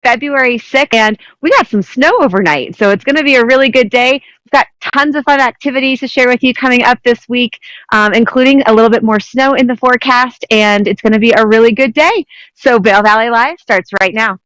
February 6th, and we got some snow overnight. So it's going to be a really good day. We've got tons of fun activities to share with you coming up this week, including a little bit more snow in the forecast, and it's going to be a really good day. So Vail Valley Live starts right now.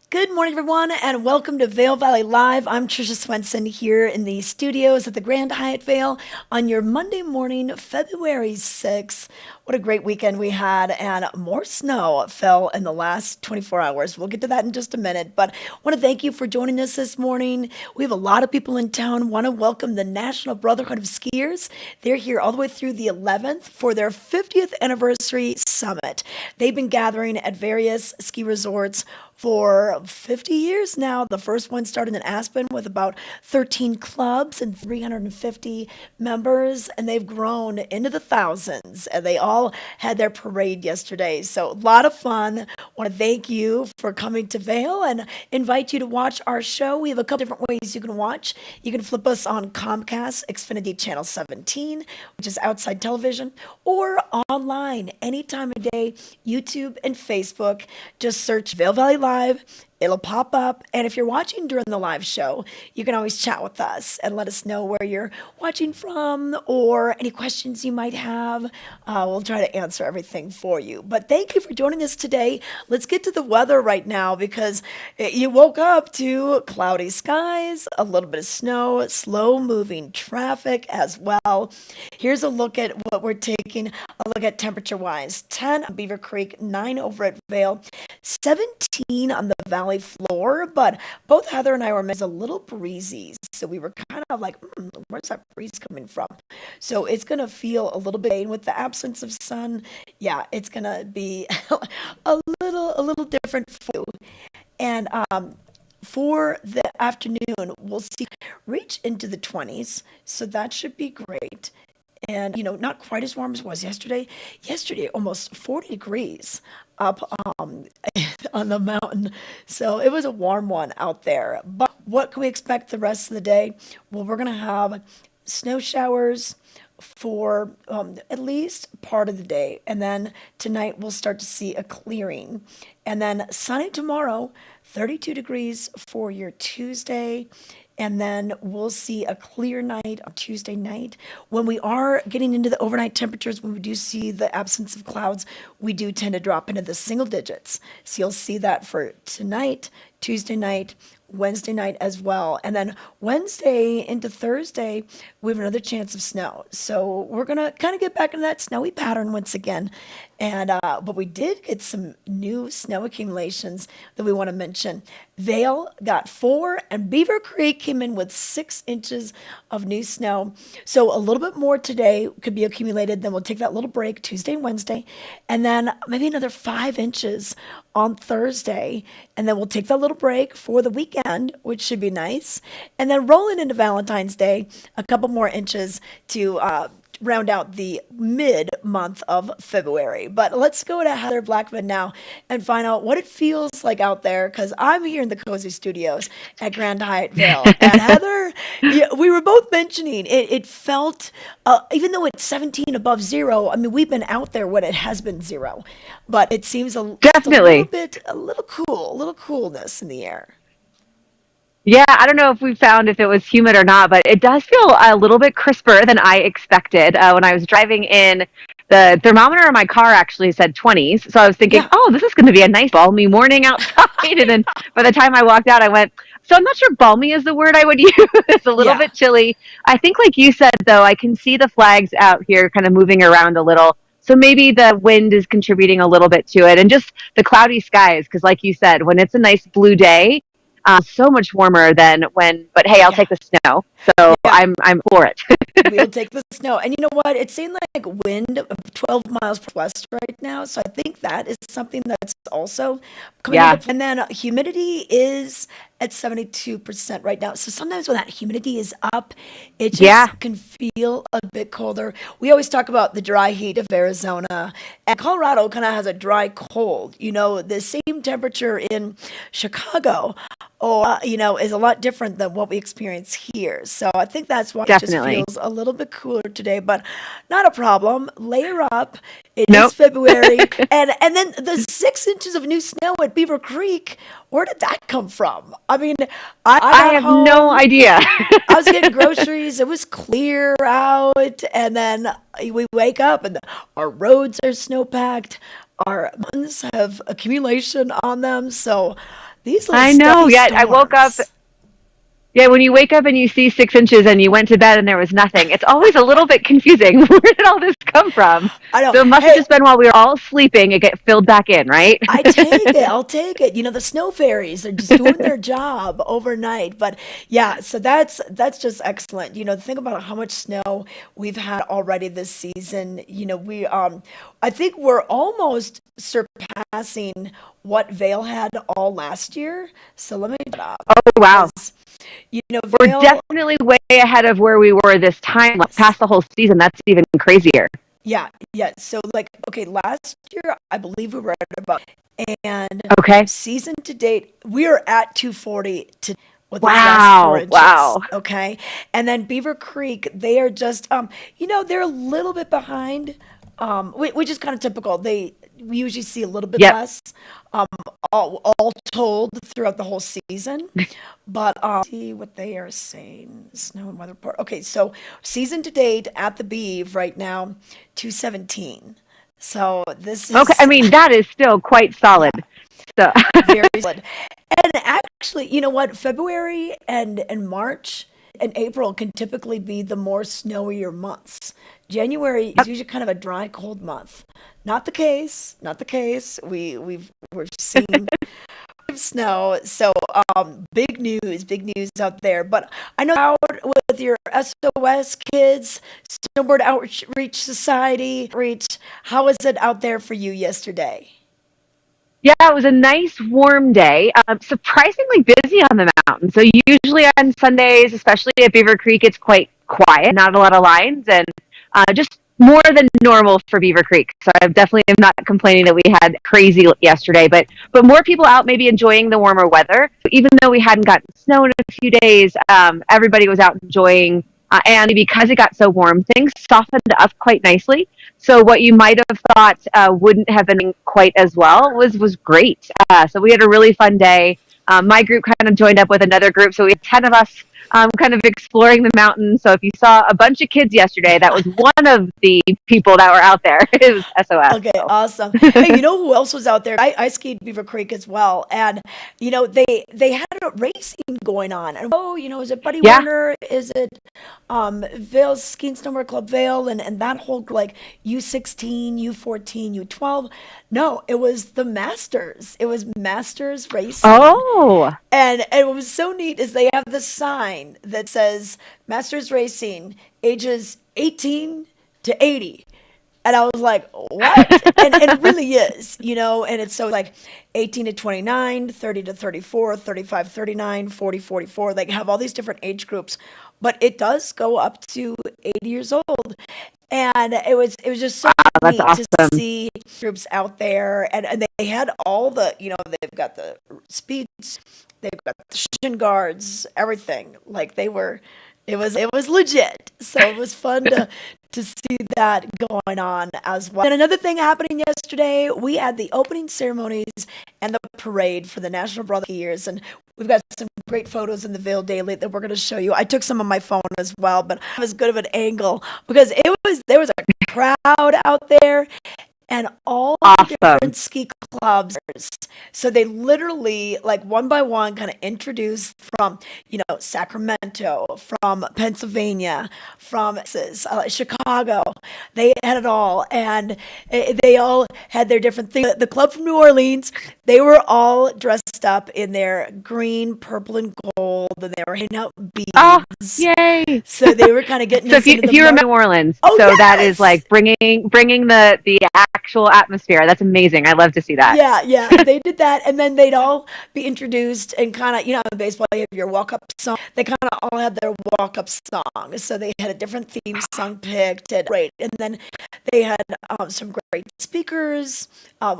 Good morning, everyone, and welcome to Vail Valley Live. I'm Trisha Swenson here in the studios at the Grand Hyatt Vail on your Monday morning, February 6th. What a great weekend we had, and more snow fell in the last 24 hours. We'll get to that in just a minute, but I want to thank you for joining us this morning. We have a lot of people in town. Want to welcome the National Brotherhood of Skiers. They're here all the way through the 11th for their 50th anniversary summit. They've been gathering at various ski resorts for 50 years now. The first one started in Aspen with about 13 clubs and 350 members, and they've grown into the thousands. And they all had their parade yesterday. So a lot of fun. Want to thank you for coming to Vail and invite you to watch our show. We have a couple different ways you can watch. You can flip us on Comcast Xfinity Channel 17, which is outside television, or online anytime of day, YouTube and Facebook. Just search Vail Valley Live. It'll pop up. And if you're watching during the live show, you can always chat with us and let us know where you're watching from or any questions you might have. We'll try to answer everything for you. But thank you for joining us today. Let's get to the weather right now because you woke up to cloudy skies, a little bit of snow, slow moving traffic as well. Here's a look at what we're taking a look at temperature wise. 10 on Beaver Creek, 9 over at Vail, 17 on the valley floor, but both Heather and I were a little breezy. So we were kind of like, where's that breeze coming from? So it's going to feel a little bit, and with the absence of sun, yeah, it's going to be a little different for you. And for the afternoon, we'll see reach into the 20s. So that should be great. And, not quite as warm as it was yesterday. Yesterday, almost 40 degrees up on the mountain. So it was a warm one out there. But what can we expect the rest of the day? Well, we're going to have snow showers for at least part of the day. And then tonight we'll start to see a clearing. And then sunny tomorrow, 32 degrees for your Tuesday. And then we'll see a clear night on Tuesday night. When we are getting into the overnight temperatures, when we do see the absence of clouds, we do tend to drop into the single digits. So you'll see that for tonight, Tuesday night, Wednesday night as well. And then Wednesday into Thursday, we have another chance of snow. So we're going to kind of get back into that snowy pattern once again. And but we did get some new snow accumulations that we want to mention. Vail got 4, and Beaver Creek came in with 6 inches of new snow. So a little bit more today could be accumulated. Then we'll take that little break Tuesday and Wednesday, and then maybe another 5 inches on Thursday, and then we'll take that little break for the weekend, which should be nice, and then rolling into Valentine's Day, a couple more inches to round out the mid-month of February. But let's go to Heather Blackman now and find out what it feels like out there, because I'm here in the cozy studios at Grand Hyatt Vail. And Heather, yeah, we were both mentioning it felt, even though it's 17 above zero, I mean, we've been out there when it has been zero, but it seems just Definitely. a little cool, a little coolness in the air. Yeah, I don't know if we found if it was humid or not, but it does feel a little bit crisper than I expected. When I was driving in, the thermometer in my car actually said 20s. So I was thinking, Yeah. oh, this is going to be a nice balmy morning outside. And then by the time I walked out, I went, so I'm not sure balmy is the word I would use. It's a little Yeah. bit chilly. I think, like you said, though, I can see the flags out here kind of moving around a little. So maybe the wind is contributing a little bit to it, and just the cloudy skies. Because, like you said, when it's a nice blue day, so much warmer than when. But hey, I'll Yeah. take the snow. So Yeah. I'm for it. We'll take the snow. And you know what? It seemed like wind of 12 miles per west right now. So I think that is something that's also coming into Yeah. play. And then humidity is at 72% right now. So sometimes when that humidity is up, it Yeah, just can feel a bit colder. We always talk about the dry heat of Arizona, and Colorado kind of has a dry cold. The same temperature in Chicago, is a lot different than what we experience here. So I think that's why it just definitely. feels a little bit cooler today, but not a problem. Layer up. It is Nope. February, and then the 6 inches of new snow at Beaver Creek. Where did that come from? I mean, I I got have no home. idea. I was getting groceries. It was clear out, and then we wake up, and our roads are snow packed. Our mountains have accumulation on them. So these little I know. stealthy Yeah, I woke up. storms. Yeah, when you wake up and you see 6 inches and you went to bed and there was nothing, it's always a little bit confusing. Where did all this come from? I know. So it must have Hey, just been while we were all sleeping, it get filled back in, right? I take it. I'll take it. The snow fairies are just doing their job overnight. But yeah, so that's just excellent. Think about how much snow we've had already this season. We I think we're almost surpassing what Vail had all last year. So let me get up Oh, wow. because We're Vail. definitely way ahead of where we were this time, like Yes. past the whole season. That's even crazier. Yeah, yeah. So like, okay, last year I believe we were at about, and Okay. season to date we are at 240 to with these last four Wow. inches. Wow. Okay, and then Beaver Creek, they are just they're a little bit behind, which is kind of typical. We usually see a little bit Yep. less, um, all told throughout the whole season. But see what they are saying. Snow and weather report. Okay, so season to date at the Beeve right now, 217. So this Okay. I is mean, that is still quite solid. yeah, So, very solid. And actually, you know what? February and March and April can typically be the more snowier months. January is usually kind of a dry, cold month. Not the case. Not the case. We're seeing snow. So, big news out there. But I know out with your SOS kids, Snowboard Outreach Society, reach. How was it out there for you yesterday? yeah, it was a nice warm day. Surprisingly busy on the mountain. So usually on Sundays, especially at Beaver Creek, it's quite quiet, not a lot of lines, and just more than normal for Beaver Creek. So I definitely am not complaining that we had crazy yesterday, but more people out maybe enjoying the warmer weather. Even though we hadn't gotten snow in a few days, everybody was out enjoying. And because it got so warm, things softened up quite nicely. So what you might have thought wouldn't have been quite as well was great. So we had a really fun day. My group kind of joined up with another group, so we had 10 of us kind of exploring the mountains. So if you saw a bunch of kids yesterday, that was one of the people that were out there. It was SOS. Okay, So. awesome. Hey, you know who else was out there? I skied Beaver Creek as well, and they had a racing going on. And is it Buddy Yeah. Warner? Is it Vail's Ski and Snowboard Club Vail, and that whole like U16, U14, U12? No, it was the Masters. It was Masters racing, Oh. and what was so neat is they have this sign that says Masters Racing, ages 18 to 80. And I was like, what? And it really is, and it's so like 18 to 29, 30 to 34, 35, 39, 40, 44. Like have all these different age groups, but it does go up to 80 years old. And it was just so That's neat to awesome. see groups out there, and they had all the, they've got the speeds, they've got the shin guards, everything. Like it was legit. So it was fun to see that going on as well. And another thing happening yesterday, we had the opening ceremonies and the parade for the National Brother Skiers, and we've got some great photos in the Vail Daily that we're going to show you. I took some on my phone as well, but it was good of an angle because there was a crowd out there and all the Awesome. different ski clubs. So they literally, like one by one, kind of introduced from, Sacramento, from Pennsylvania, from Chicago. They had it all, and they all had their different things. The club from New Orleans, they were all dressed up in their green, purple, and gold, and they were handing out Oh, beads. yay. So they were kind of getting So us into if the you mark. remember New Orleans, Oh so that is yes, like bringing the actual atmosphere. That's amazing. I love to see that. Yeah, yeah, they did that, and then they'd all be introduced and kind of, in baseball, you have your walk-up song. They kind of all had their walk-up song, so they had a different theme song picked, and great. And then they had some great speakers.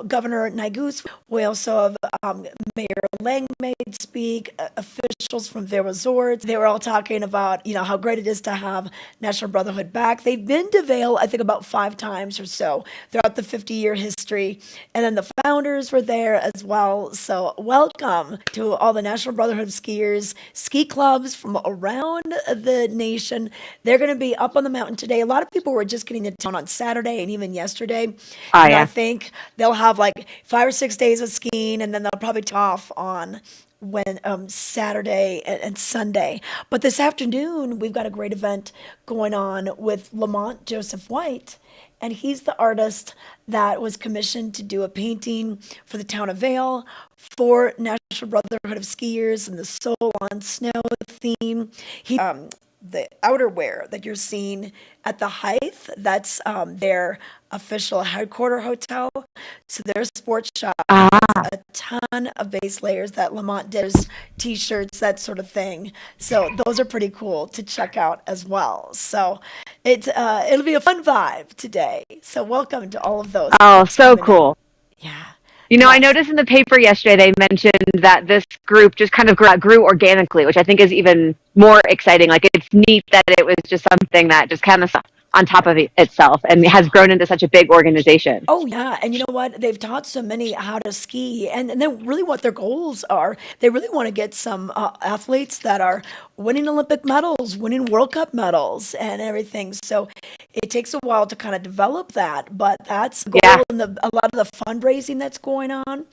Governor Nygus. We also have Mayor Langmaid speak. Officials from Vail Resorts. They were all talking about how great it is to have National Brotherhood back. They've been to Vail, I think, about 5 times or so throughout the 50-year history. And then the founders were there as well. So welcome to all the National Brotherhood of Skiers, ski clubs from around the nation. They're going to be up on the mountain today. A lot of people were just getting to town on Saturday and even yesterday. Oh I yeah. think they'll have like 5 or 6 days of skiing, and then they'll probably take off on when Saturday and Sunday. But this afternoon, we've got a great event going on with Lamont Joseph White. And he's the artist that was commissioned to do a painting for the town of Vail for National Brotherhood of Skiers and the Soul on Snow theme. The outerwear that you're seeing at the Height, that's their official headquarter hotel. So their sports shop has a ton of base layers that Lamont does, t-shirts, that sort of thing. So those are pretty cool to check out as well. So it'll be a fun vibe today. So welcome to all of those Oh, folks so coming in. cool. Yeah. I Yes. noticed in the paper yesterday they mentioned that this group just kind of grew organically, which I think is even more exciting. Like it's neat that it was just something that just kind of on top of itself and has grown into such a big organization. Oh yeah, and you know what? They've taught so many how to ski, and then really what their goals are. They really want to get some athletes that are winning Olympic medals, winning World Cup medals, and everything. So it takes a while to kind of develop that, but that's the Yeah. goal, and a lot of the fundraising that's going on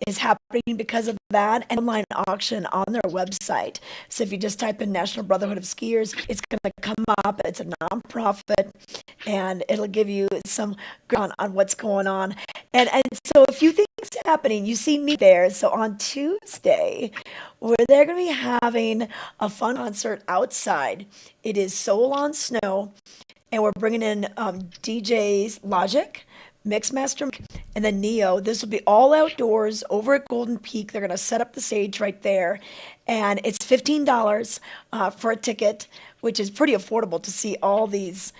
is happening because of that, and online auction on their website. So if you just type in National Brotherhood of Skiers, it's going to come up. It's a nonprofit, and it'll give you some ground on what's going on. And so a few things happening. You see me there. So on Tuesday, where they're going to be having a fun concert outside. It is Soul on Snow, and we're bringing in DJs Logic, Mixmaster, and then Neo. This will be all outdoors over at Golden Peak. They're going to set up the stage right there, and it's $15 for a ticket, which is pretty affordable to see all these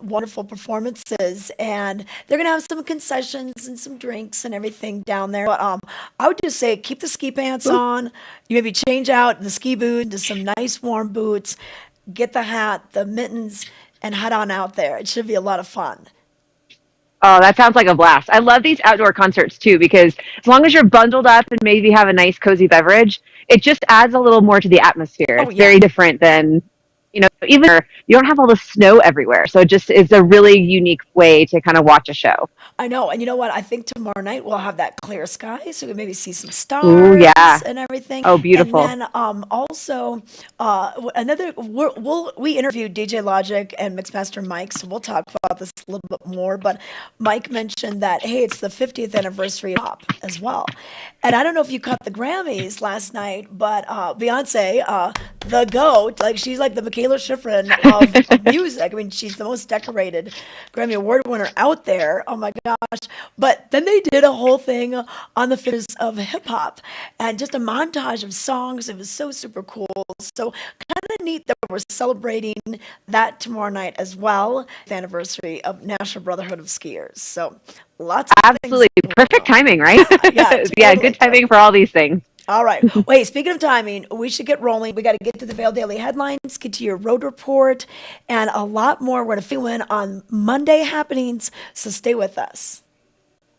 wonderful performances. And they're going to have some concessions and some drinks and everything down there. But I would just say keep the ski pants on. You maybe change out the ski boots to some nice warm boots. Get the hat, the mittens, and head on out there. It should be a lot of fun. Oh, that sounds like a blast. I love these outdoor concerts too because as long as you're bundled up and maybe have a nice cozy beverage, it just adds a little more to the atmosphere. Oh It's very yeah, different than, even you don't have all the snow everywhere. So it just is a really unique way to kind of watch a show. I know. And you know what? I think tomorrow night we'll have that clear sky, so we can maybe see some Ooh, stars yeah. and everything. Oh, And beautiful. then also we interviewed DJ Logic and Mixmaster Mike, so we'll talk about this a little bit more. But Mike mentioned that hey, it's the 50th anniversary of pop as well. And I don't know if you caught the Grammys last night, but Beyonce, the GOAT, like she's like the Michaela Schifrin of music. I mean, she's the most decorated Grammy Award winner out there. Oh my gosh. But then they did a whole thing on the figures of hip hop and just a montage of songs. It was so super cool. So kind of neat that we're celebrating that tomorrow night as well, the anniversary of National Brotherhood of Skiers. So lots of things Absolutely. going Perfect on. timing, right? Yeah, Yeah, totally good timing perfect. for all these things. All right. Wait, speaking of timing, we should get rolling. We got to get to the Vail Daily headlines, get to your road report, and a lot more. We're going to fill in on Monday happenings, so stay with us.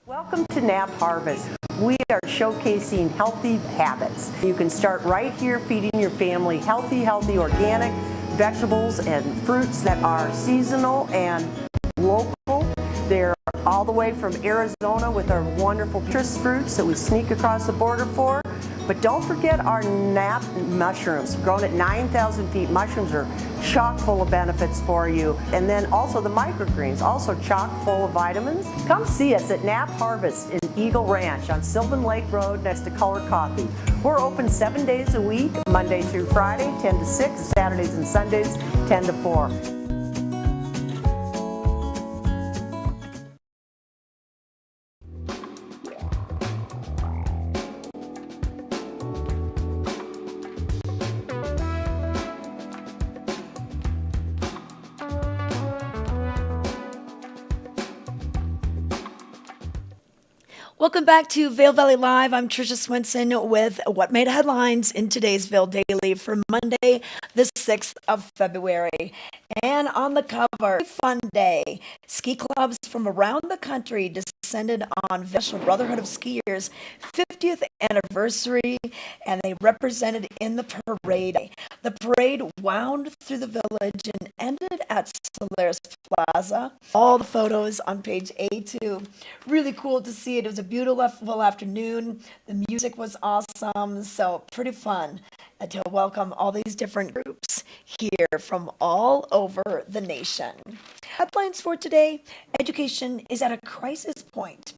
Welcome to Nap Harvest. We are showcasing healthy habits. You can start right here feeding your family healthy organic vegetables and fruits that are seasonal and local. They're all the way from Arizona with our wonderful citrus fruits that we sneak across the border for. But don't forget our nap mushrooms. Grown at 9,000 feet, mushrooms are chock full of benefits for you. And then also the microgreens, also chock full of vitamins. Come see us at Nap Harvest in Eagle Ranch on Sylvan Lake Road next to Color Coffee. We're open 7 days a week, Monday through Friday, 10 to 6, Saturdays and Sundays, 10 to 4. Welcome back to Vail Valley Live. I'm Trisha Swenson with what made headlines in today's Vail Daily for Monday, the 6th of February. And on the cover, fun day. Ski clubs from around the country descended on National Brotherhood of Skiers' 50th anniversary, and they represented in the parade. The parade wound through the village and ended at Solaris Plaza. All the photos on page A2. Really cool to see it. It was a beautiful afternoon. The music was awesome, so pretty fun to welcome all these different groups here from all over the nation. Headlines for today: education is at a crisis point.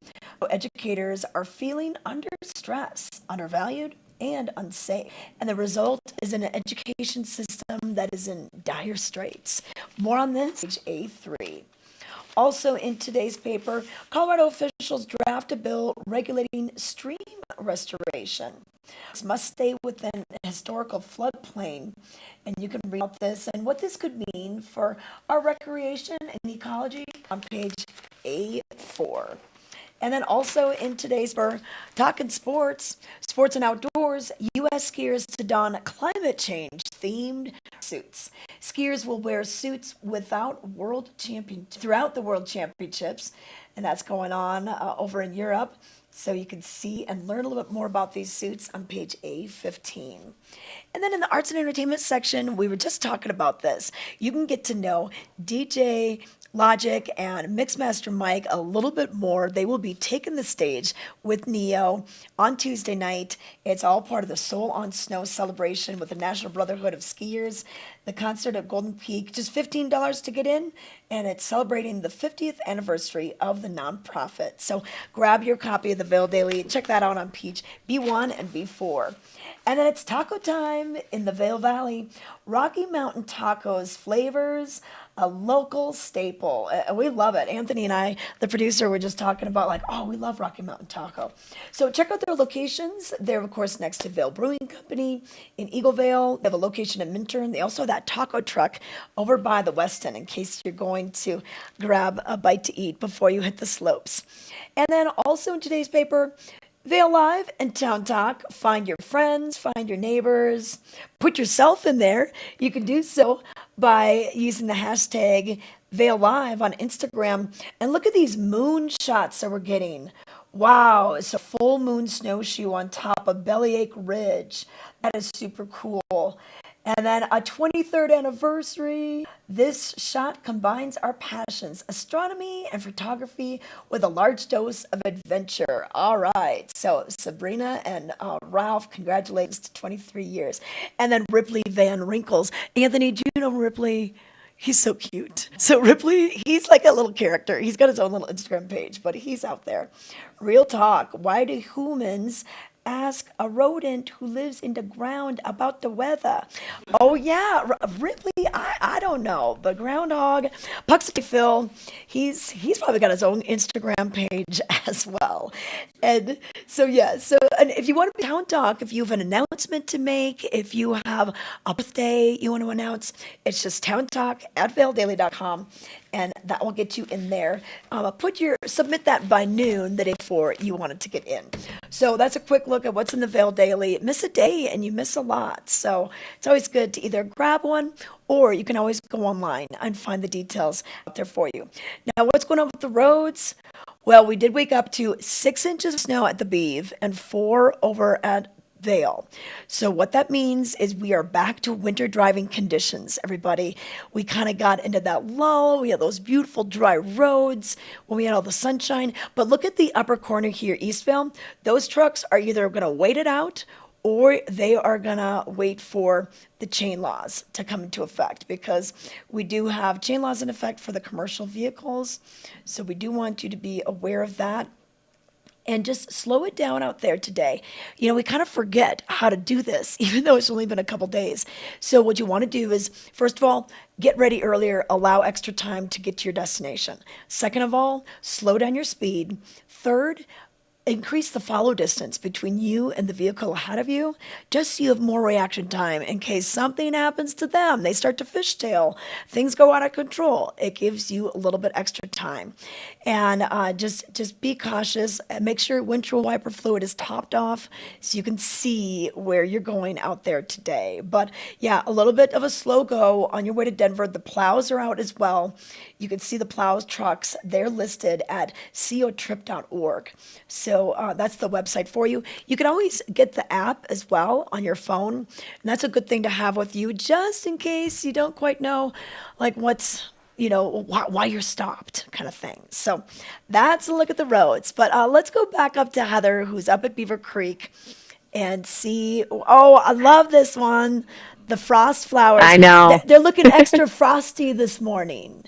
Educators are feeling under stress, undervalued, and unsafe. And the result is an education system that is in dire straits. More on this, page A3. Also in today's paper, Colorado officials draft a bill regulating stream restoration. This must stay within a historical floodplain. And you can read about this and what this could mean for our recreation and ecology on page A4. And then also in today's paper, talking sports and outdoors, U.S. skiers to don climate change themed suits. Skiers will wear suits throughout the World Championships, and that's going on over in Europe. So you can see and learn a little bit more about these suits on page A15. And then in the arts and entertainment section, we were just talking about this. You can get to know DJ Logic and Mixmaster Mike a little bit more. They will be taking the stage with Neo on Tuesday night. It's all part of the Soul on Snow celebration with the National Brotherhood of Skiers. The concert at Golden Peak, just $15 to get in, and it's celebrating the 50th anniversary of the nonprofit. So grab your copy of the Vail Daily. Check that out on page B1 and B4. And then it's taco time in the Vail Valley. Rocky Mountain Tacos flavors, a local staple. We love it. Anthony and I, the producer, were just talking about we love Rocky Mountain Taco. So check out their locations. They're, of course, next to Vail Brewing Company in Eaglevale. They have a location in Minturn. They also have that taco truck over by the West End in case you're going to grab a bite to eat before you hit the slopes. And then also in today's paper, Vail Live and Town Talk. Find your friends, find your neighbors, put yourself in there. You can do so by using the hashtag Vail Live on Instagram. And look at these moon shots that we're getting. Wow, it's a full moon snowshoe on top of Bellyache Ridge. That is super cool. And then a 23rd anniversary. This shot combines our passions, astronomy and photography, with a large dose of adventure. All right. So Sabrina and Ralph, congratulations to 23 years. And then Ripley Van Wrinkles. Anthony, do you know Ripley? He's so cute. So Ripley, he's like a little character. He's got his own little Instagram page, but he's out there. Real talk. Why do humans ask a rodent who lives in the ground about the weather? Oh yeah, Ripley, I don't know, but groundhog, Puxley Phil, he's probably got his own Instagram page as well. And so and if you want to town talk, if you have an announcement to make, if you have a birthday you want to announce, it's just towntalk@vaildaily.com. And that will get you in there. Submit that by noon the day before you wanted to get in. So that's a quick look at what's in the Vail Daily. Miss a day and you miss a lot. So it's always good to either grab one or you can always go online and find the details out there for you. Now, what's going on with the roads? Well, we did wake up to 6 inches of snow at the Beeve and 4 over at Vail. So what that means is we are back to winter driving conditions, everybody. We kind of got into that lull. We had those beautiful dry roads when we had all the sunshine. But look at the upper corner here, Eastvale. Those trucks are either going to wait it out or they are going to wait for the chain laws to come into effect, because we do have chain laws in effect for the commercial vehicles. So we do want you to be aware of that. And just slow it down out there today. You know, we kind of forget how to do this, even though it's only been a couple days. So what you want to do is, first of all, get ready earlier, allow extra time to get to your destination. Second of all, slow down your speed. Third, increase the follow distance between you and the vehicle ahead of you, just so you have more reaction time in case something happens to them. They start to fishtail, things go out of control. It gives you a little bit extra time. And just be cautious. Make sure windshield wiper fluid is topped off so you can see where you're going out there today. But yeah, a little bit of a slow go on your way to Denver. The plows are out as well. You can see the plows trucks. They're listed at cotrip.org. So that's the website for you. You can always get the app as well on your phone. And that's a good thing to have with you just in case you don't quite know like what's why you're stopped kind of thing. So that's a look at the roads. But let's go back up to Heather, who's up at Beaver Creek, and see. Oh, I love this one. The frost flowers. I know. They're looking extra frosty this morning.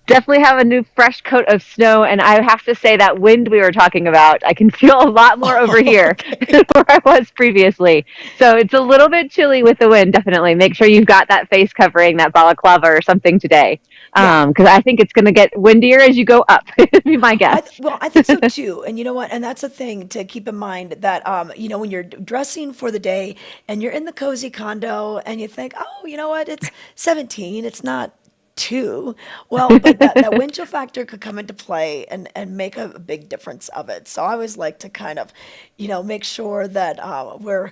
Definitely have a new fresh coat of snow, and I have to say that wind we were talking about, I can feel a lot more over here than where I was previously. So it's a little bit chilly with the wind, definitely. Make sure you've got that face covering, that balaclava or something today, because I think it's going to get windier as you go up, would be my guess. I think so too. And you know what? And that's a thing to keep in mind that, when you're dressing for the day and you're in the cozy condo and you think, oh, you know what? It's 17. It's not too well, but that wind chill factor could come into play and make a big difference of it. So I always like to kind of, make sure that we're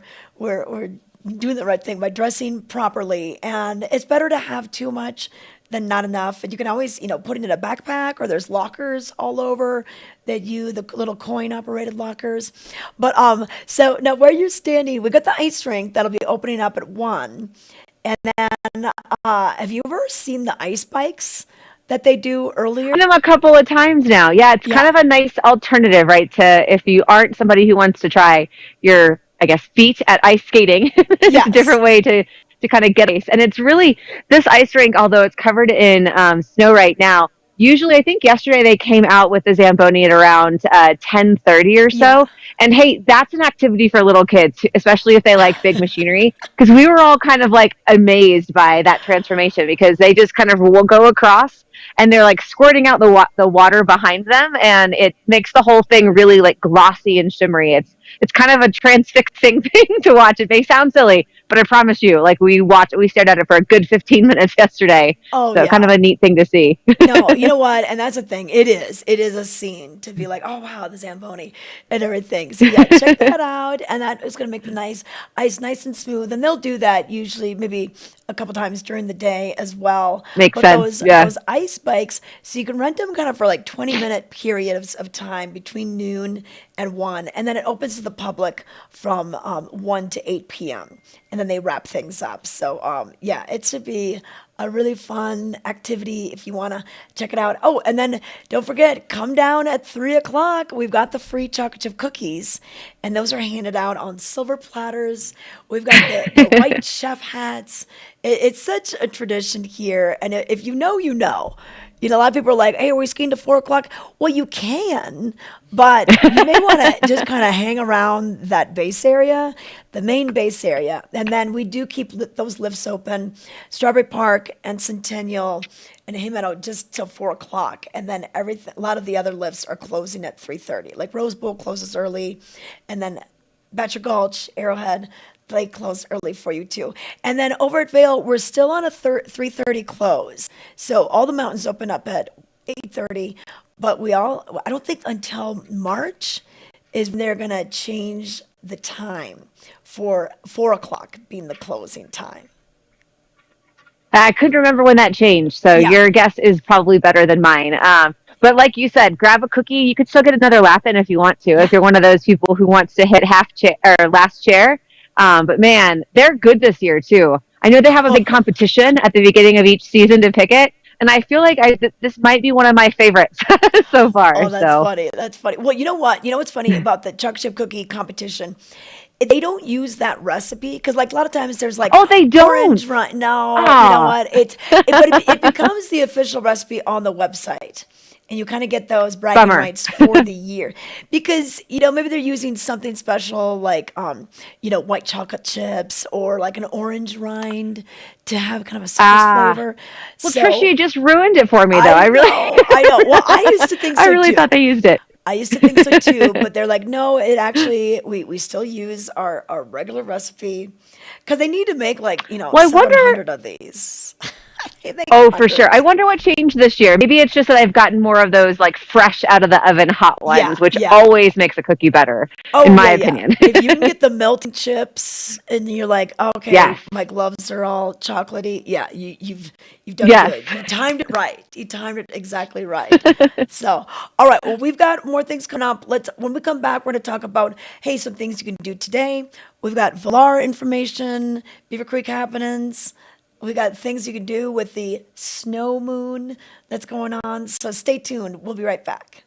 doing the right thing by dressing properly. And it's better to have too much than not enough. And you can always, put it in a backpack, or there's lockers all over the little coin operated lockers. But so now where you're standing, we got the ice rink that'll be opening up at 1. And then, have you ever seen the ice bikes that they do earlier? I've done them a couple of times now. Yeah, it's kind of a nice alternative, right? To if you aren't somebody who wants to try your, I guess, feet at ice skating. It's a different way to kind of get ice. And it's really, this ice rink, although it's covered in snow right now, usually I think yesterday they came out with the Zamboni at around 10:30 or so. And hey, that's an activity for little kids, especially if they like big machinery, because we were all kind of like amazed by that transformation, because they just kind of will go across and they're like squirting out the water behind them, and it makes the whole thing really like glossy and shimmery. It's kind of a transfixing thing to watch. It may sound silly, but I promise you, like we stared at it for a good 15 minutes yesterday. Oh, so kind of a neat thing to see. No, you know what? And that's the thing. It is a scene to be like, oh wow, the Zamboni and everything. So yeah, check that out. And that is going to make the ice nice and smooth. And they'll do that usually maybe a couple times during the day as well. Makes sense. Those ice bikes, so you can rent them kind of for like 20-minute periods of time between noon and 1. And then it opens to the public from 1 to 8 p.m. And then they wrap things up. So it should be a really fun activity if you want to check it out. Oh, and then don't forget, come down at 3:00. We've got the free chocolate chip cookies, and those are handed out on silver platters. We've got the white chef hats. It's such a tradition here, and if you know, you know. A lot of people are like, hey, are we skiing to 4:00? Well, you can, but you may want to just kind of hang around that base area, the main base area. And then we do keep those lifts open, Strawberry Park and Centennial and Hay Meadow, just till 4:00. And then a lot of the other lifts are closing at 3:30. Like Rose Bowl closes early, and then Batcher Gulch, Arrowhead, they close early for you too. And then over at Vail, we're still on a 3:30 close. So all the mountains open up at 8:30, but I don't think until March is when they're going to change the time for 4:00 being the closing time. I couldn't remember when that changed, so your guess is probably better than mine. But like you said, grab a cookie. You could still get another lap in if you want to, if you're one of those people who wants to hit half chair or last chair. But man, they're good this year too. I know they have a big competition at the beginning of each season to pick it, and I feel like this might be one of my favorites so far. Oh, that's funny. That's funny. Well, you know what? You know what's funny about the chocolate chip cookie competition? They don't use that recipe because, like, a lot of times there's like, oh, they don't. Orange run. No, you know what? But it becomes the official recipe on the website. And you kind of get those bragging rights for the year because, maybe they're using something special like, white chocolate chips or like an orange rind to have kind of a citrus flavor. Well, Trish, you just ruined it for me, though. I know. Well, I used to think so I really too. thought they used it. I used to think so too, but they're like, no, it actually, we still use our regular recipe because they need to make like, Well, I wonder. 700 of these. They make Oh, for sure. I hundreds. wonder what changed this year. Maybe it's just that I've gotten more of those like fresh out of the oven hot Yeah, ones, which yeah. always makes a cookie better, in Oh, my yeah, yeah. opinion. If you can get the melting chips and you're like, okay, Yes. my gloves are all chocolatey. Yeah, you've done Yes. good. You timed it right. You timed it exactly right. So, all right. Well, we've got more things coming up. When we come back, we're going to talk about, hey, some things you can do today. We've got Valar information, Beaver Creek happenings. We got things you can do with the snow moon that's going on. So stay tuned. We'll be right back.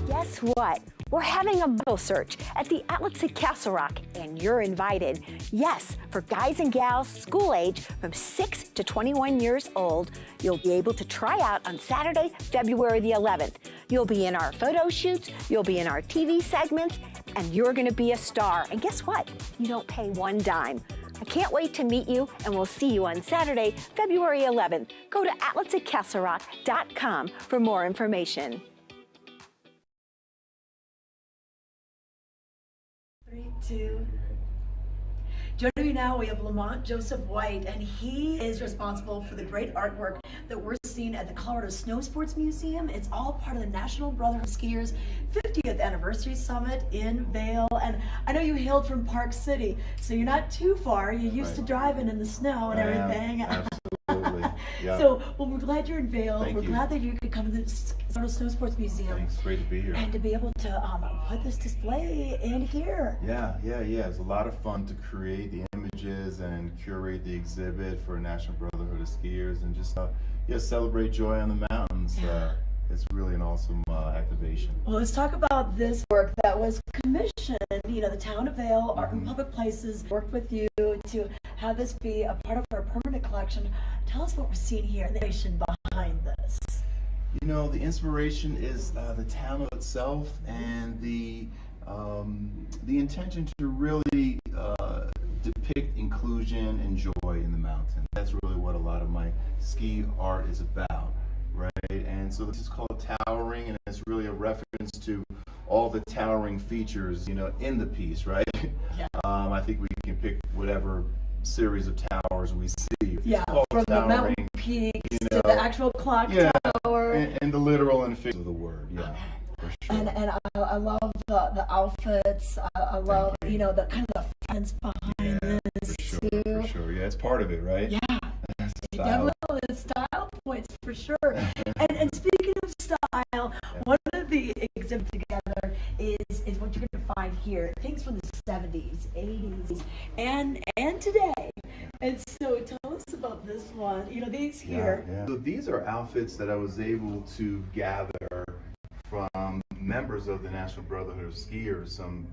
Guess what? We're having a bottle search at the outlets at Castle Rock, and you're invited. Yes, for guys and gals school age from 6 to 21 years old, you'll be able to try out on Saturday, February the 11th. You'll be in our photo shoots, you'll be in our TV segments, and you're going to be a star. And guess what? You don't pay one dime. I can't wait to meet you, and we'll see you on Saturday, February 11th. Go to outletsatcastlerock.com for more information. 3, 2. Joining me now, we have Lamont Joseph White, and he is responsible for the great artwork that we're seeing at the Colorado Snow Sports Museum. It's all part of the National Brotherhood of Skiers 50th Anniversary Summit in Vail. And I know you hailed from Park City, so you're not too far. You're used to driving in the snow and everything. Absolutely. Yeah. So, well, we're glad you're in Vail. Thank we're you. glad that you could come to the Colorado Snow Sports Museum. Thanks. Great to be here. And to be able to put this display in here. Yeah. It's a lot of fun to create the images and curate the exhibit for National Brotherhood of Skiers and just celebrate joy on the mountains. Yeah. It's really an awesome activation. Well, let's talk about this work that was commissioned. The town of Vail, Art and Public Places, worked with you to have this be a part of our permanent collection. Tell us what we're seeing here and the inspiration behind this. The inspiration is the town itself and the intention to really depict inclusion and joy in the mountain. That's really what a lot of my ski art is about, right? And so this is called Towering, and it's really a reference to all the towering features, in the piece, right? Yeah. I think we can pick whatever series of towers we see. Yeah, from the mountain peaks to the actual clock tower. And the literal and figurative of the word, yeah. For sure. And I love the outfits. I love, the kind of the fence behind this too. For sure. Yeah, it's part of it, right? Yeah. Style. Definitely style points for sure. and speaking of style, one of the exhibits together is what you're going to find here. Things from the 70s, 80s, and today. And so tell us about this one. These here. Yeah. So these are outfits that I was able to gather from members of the National Brotherhood of Skiers some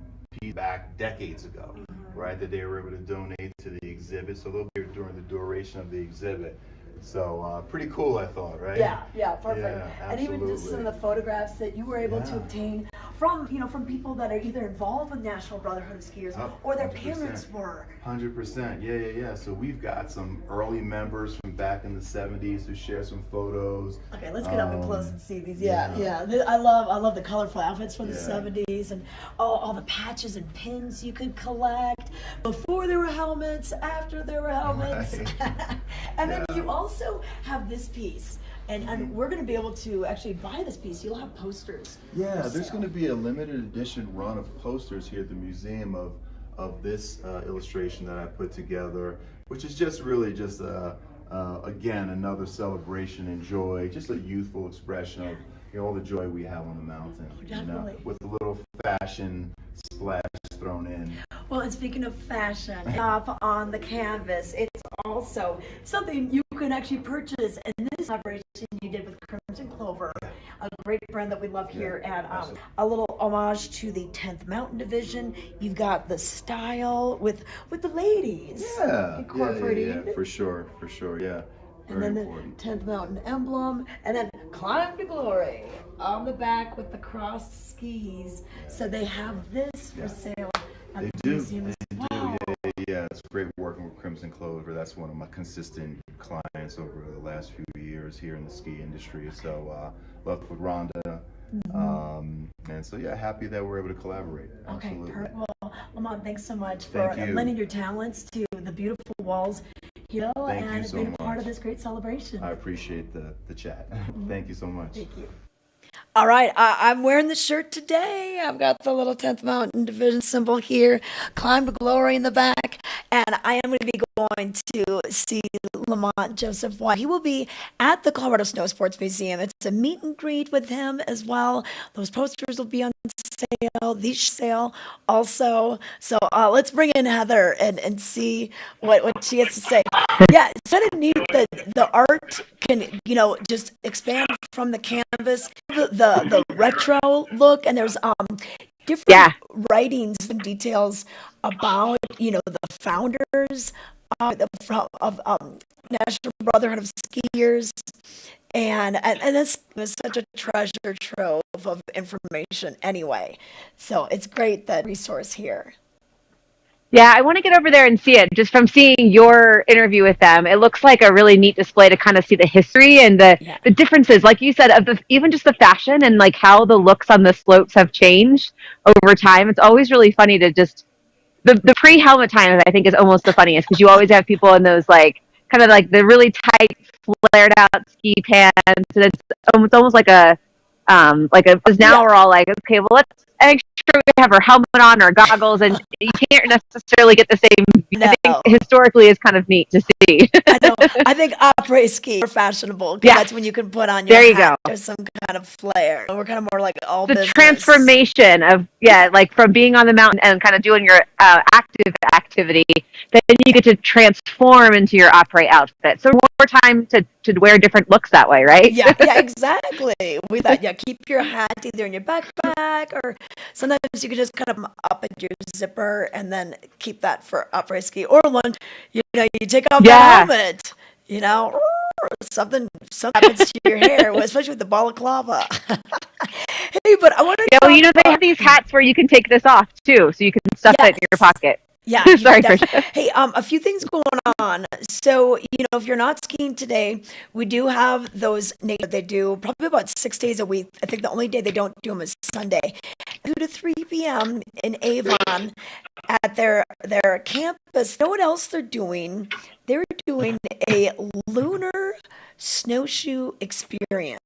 back decades ago, right, that they were able to donate to the exhibit. So they'll be here during the duration of the exhibit. So pretty cool, I thought, right? Yeah, perfect. Yeah, and even just some of the photographs that you were able to obtain from people that are either involved with National Brotherhood of Skiers or their 100%. parents were. 100%. Yeah. So we've got some early members from back in the 70s who share some photos. Okay, let's get up and close and see these. Yeah. I love the colorful outfits from the 70s and all the patches and pins you could collect before there were helmets, after there were helmets. Right. And then you also have this piece. And we're going to be able to actually buy this piece. You'll have posters. Yeah, there's going to be a limited edition run of posters here at the museum of this illustration that I put together, which is just really just again another celebration and joy, just a youthful expression of all the joy we have on the mountain, with a little fashion splash thrown in. Well, and speaking of fashion, up on the canvas, it's also something you can actually purchase. And this collaboration you did with Crimson Clover. a great brand that we love here at a little homage to the 10th Mountain Division. You've got the style with the ladies incorporating. For sure, yeah. And Very then important. the 10th Mountain emblem, and then Climb to Glory on the back with the crossed skis. So they have this for sale at the museum as well. Yeah, it's great working with Crimson Clover. That's one of my consistent clients over the last few years here in the ski industry. So love with Rhonda. And so, yeah, happy that we're able to collaborate. Okay, Absolutely. perfect. Well, Lamont, thanks so much for Thank you. lending your talents to the beautiful walls here Thank you and so being a part much. of this great celebration. I appreciate the chat. Thank you so much. Thank you. All right, I'm wearing the shirt today. I've got the little 10th Mountain Division symbol here, Climb to Glory in the back, and I am going to be going to see Lamont Joseph White. He will be at the Colorado Snow Sports Museum. It's a meet and greet with him as well. Those posters will be on sale, the sale also. So let's bring in Heather and see what she has to say. Yeah, it's kind of neat that the art can, just expand from the canvas, the retro look, and there's different writings and details about, the founders of National Brotherhood of Skiers. And this was such a treasure trove of information anyway. So it's great that resource here. Yeah, I want to get over there and see it. Just from seeing your interview with them, it looks like a really neat display to kind of see the history and the differences, like you said, of even just the fashion and like how the looks on the slopes have changed over time. It's always really funny to just the pre-helmet time, I think, is almost the funniest because you always have people in those like kind of like the really tight, flared out ski pants, and it's almost like because now we're all like, okay, well, let's make sure we have our helmet on or goggles, and you can't necessarily get the same. No. I think historically is kind of neat to see. I know. I think après ski are fashionable because that's when you can put on your there you hat go. or some kind of flair. We're kind of more like all The business. transformation of like from being on the mountain and kind of doing your active activity, then you get to transform into your après outfit. So more time to wear different looks that way, right? Yeah, exactly. We thought, keep your hat either in your backpack or sometimes you could just kind of up at your zipper and then keep that for après ski. Or one, you take off the helmet, something happens to your hair, especially with the balaclava. Hey, but I want to they have these hats where you can take this off too, so you can stuff it in your pocket. Yeah. Sorry, Hey, a few things going on. So, if you're not skiing today, we do have those they do probably about 6 days a week. I think the only day they don't do them is Sunday, 2 to 3 p.m. in Avon at their campus. You know what else they're doing? They're doing a lunar snowshoe experience.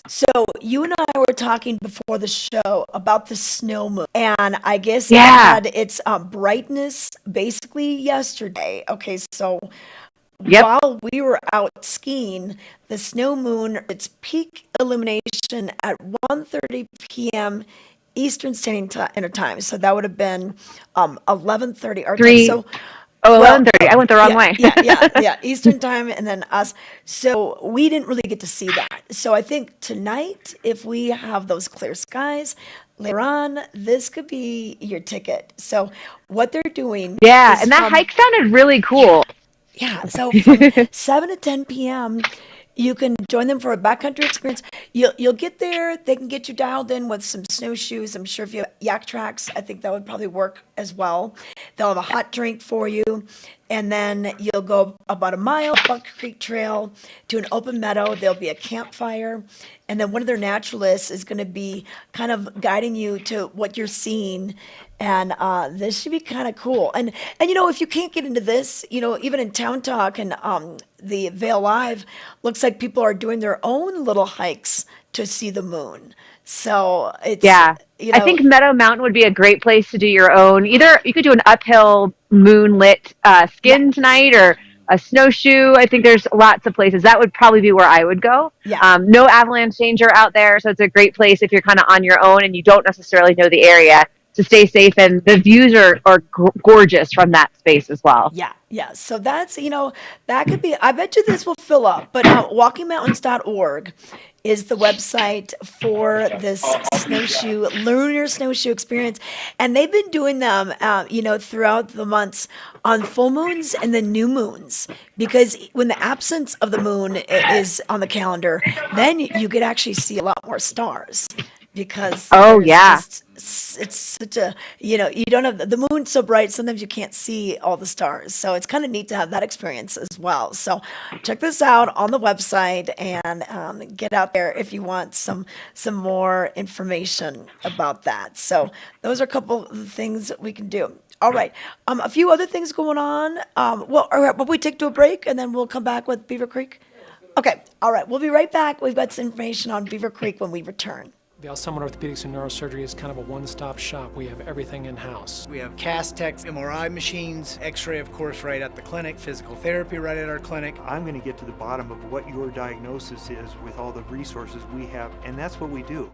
So you and I were talking before the show about the snow moon, and I guess it had its brightness basically yesterday. Okay, so while we were out skiing, the snow moon, its peak illumination at 1:30 p.m. Eastern Standard Time. So that would have been 11:30 our time. So 11:30. I went the wrong way. yeah. Eastern time, and then us. So we didn't really get to see that. So I think tonight, if we have those clear skies, later on, this could be your ticket. So what they're doing, and that hike sounded really cool. Yeah. So from 7 to 10 p.m. you can join them for a backcountry experience. You'll get there. They can get you dialed in with some snowshoes. I'm sure if you have yak tracks, I think that would probably work as well. They'll have a hot drink for you. And then you'll go about a mile up Buck Creek Trail to an open meadow. There'll be a campfire. And then one of their naturalists is going to be kind of guiding you to what you're seeing. And this should be kind of cool. And if you can't get into this, even in Town Talk and the Vail Live, looks like people are doing their own little hikes to see the moon. So it's I think Meadow Mountain would be a great place to do your own. Either you could do an uphill moonlit skin tonight or a snowshoe. I think there's lots of places. That would probably be where I would go. No avalanche danger out there, so it's a great place if you're kind of on your own and you don't necessarily know the area to stay safe. And the views are gorgeous from that space as well. Yeah. So that's, that could be, I bet you this will fill up. But walkingmountains.org is the website for this lunar snowshoe experience. And they've been doing them, throughout the months on full moons and then new moons. Because when the absence of the moon is on the calendar, then you could actually see a lot more stars. Because Oh there's yeah. just, it's such a, you don't have the moon's so bright, sometimes you can't see all the stars. So it's kind of neat to have that experience as well. So check this out on the website and get out there if you want some more information about that. So those are a couple of the things that we can do. All right. A few other things going on. Well, all right, will we take to a break and then we'll come back with Beaver Creek? Okay. All right. We'll be right back. We've got some information on Beaver Creek when we return. Vail Summit Orthopedics and Neurosurgery is kind of a one-stop shop. We have everything in-house. We have cast techs, MRI machines, x-ray, of course, right at the clinic, physical therapy right at our clinic. I'm going to get to the bottom of what your diagnosis is with all the resources we have, and that's what we do.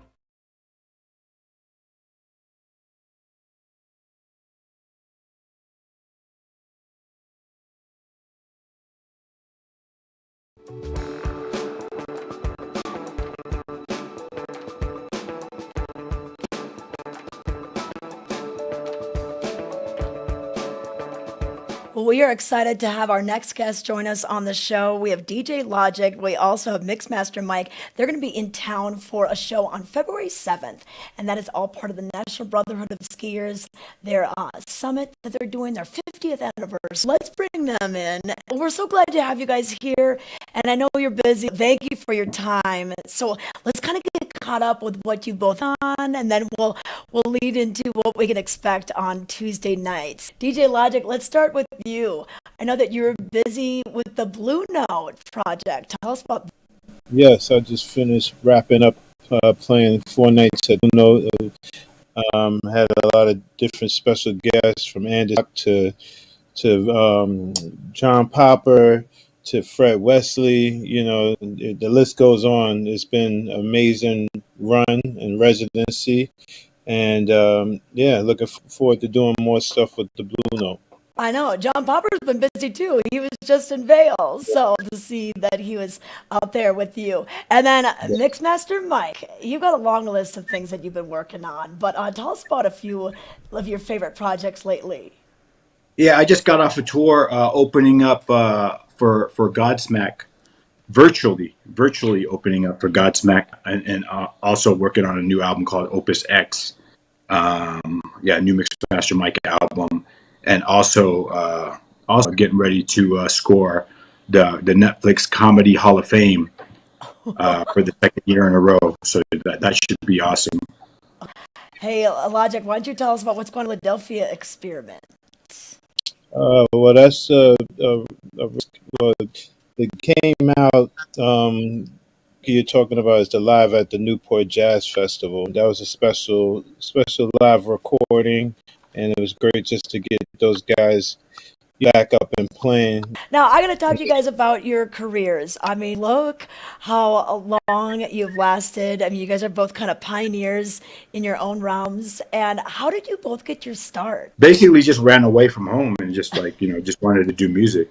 Well, we are excited to have our next guest join us on the show. We have DJ Logic. We also have Mixmaster Mike. They're going to be in town for a show on February 7th, and that is all part of the National Brotherhood of Skiers, their summit that they're doing, their 50th anniversary. Let's bring them in. We're so glad to have you guys here, and I know you're busy. Thank you for your time. So let's kind of get caught up with what you both on, and then we'll lead into what we can expect on Tuesday nights. DJ Logic, let's start with you. I know that you're busy with the Blue Note project. Tell us about that. Yes, I just finished wrapping up playing 4 nights at Blue Note. Had a lot of different special guests from Andy to John Popper to Fred Wesley. The list goes on. It's been an amazing run and residency. And looking forward to doing more stuff with the Blue Note. I know John Popper's been busy too. He was just in Vail, so to see that he was out there with you. And then Mixmaster Mike, you've got a long list of things that you've been working on, but tell us about a few of your favorite projects lately. Yeah, I just got off a tour opening up for Godsmack, virtually opening up for Godsmack, and also working on a new album called Opus X. New Mixmaster Mike album, and also getting ready to score the Netflix Comedy Hall of Fame for the second year in a row. So that should be awesome. Hey, Logic, why don't you tell us about what's going on with the Philadelphia experiment? That's it came out. You're talking about is the live at the Newport Jazz Festival. That was a special live recording, and it was great just to get those guys back up and playing. Now, I got to talk to you guys about your careers. I mean, look how long you've lasted. I mean, you guys are both kind of pioneers in your own realms. And how did you both get your start? Basically, just ran away from home and just just wanted to do music.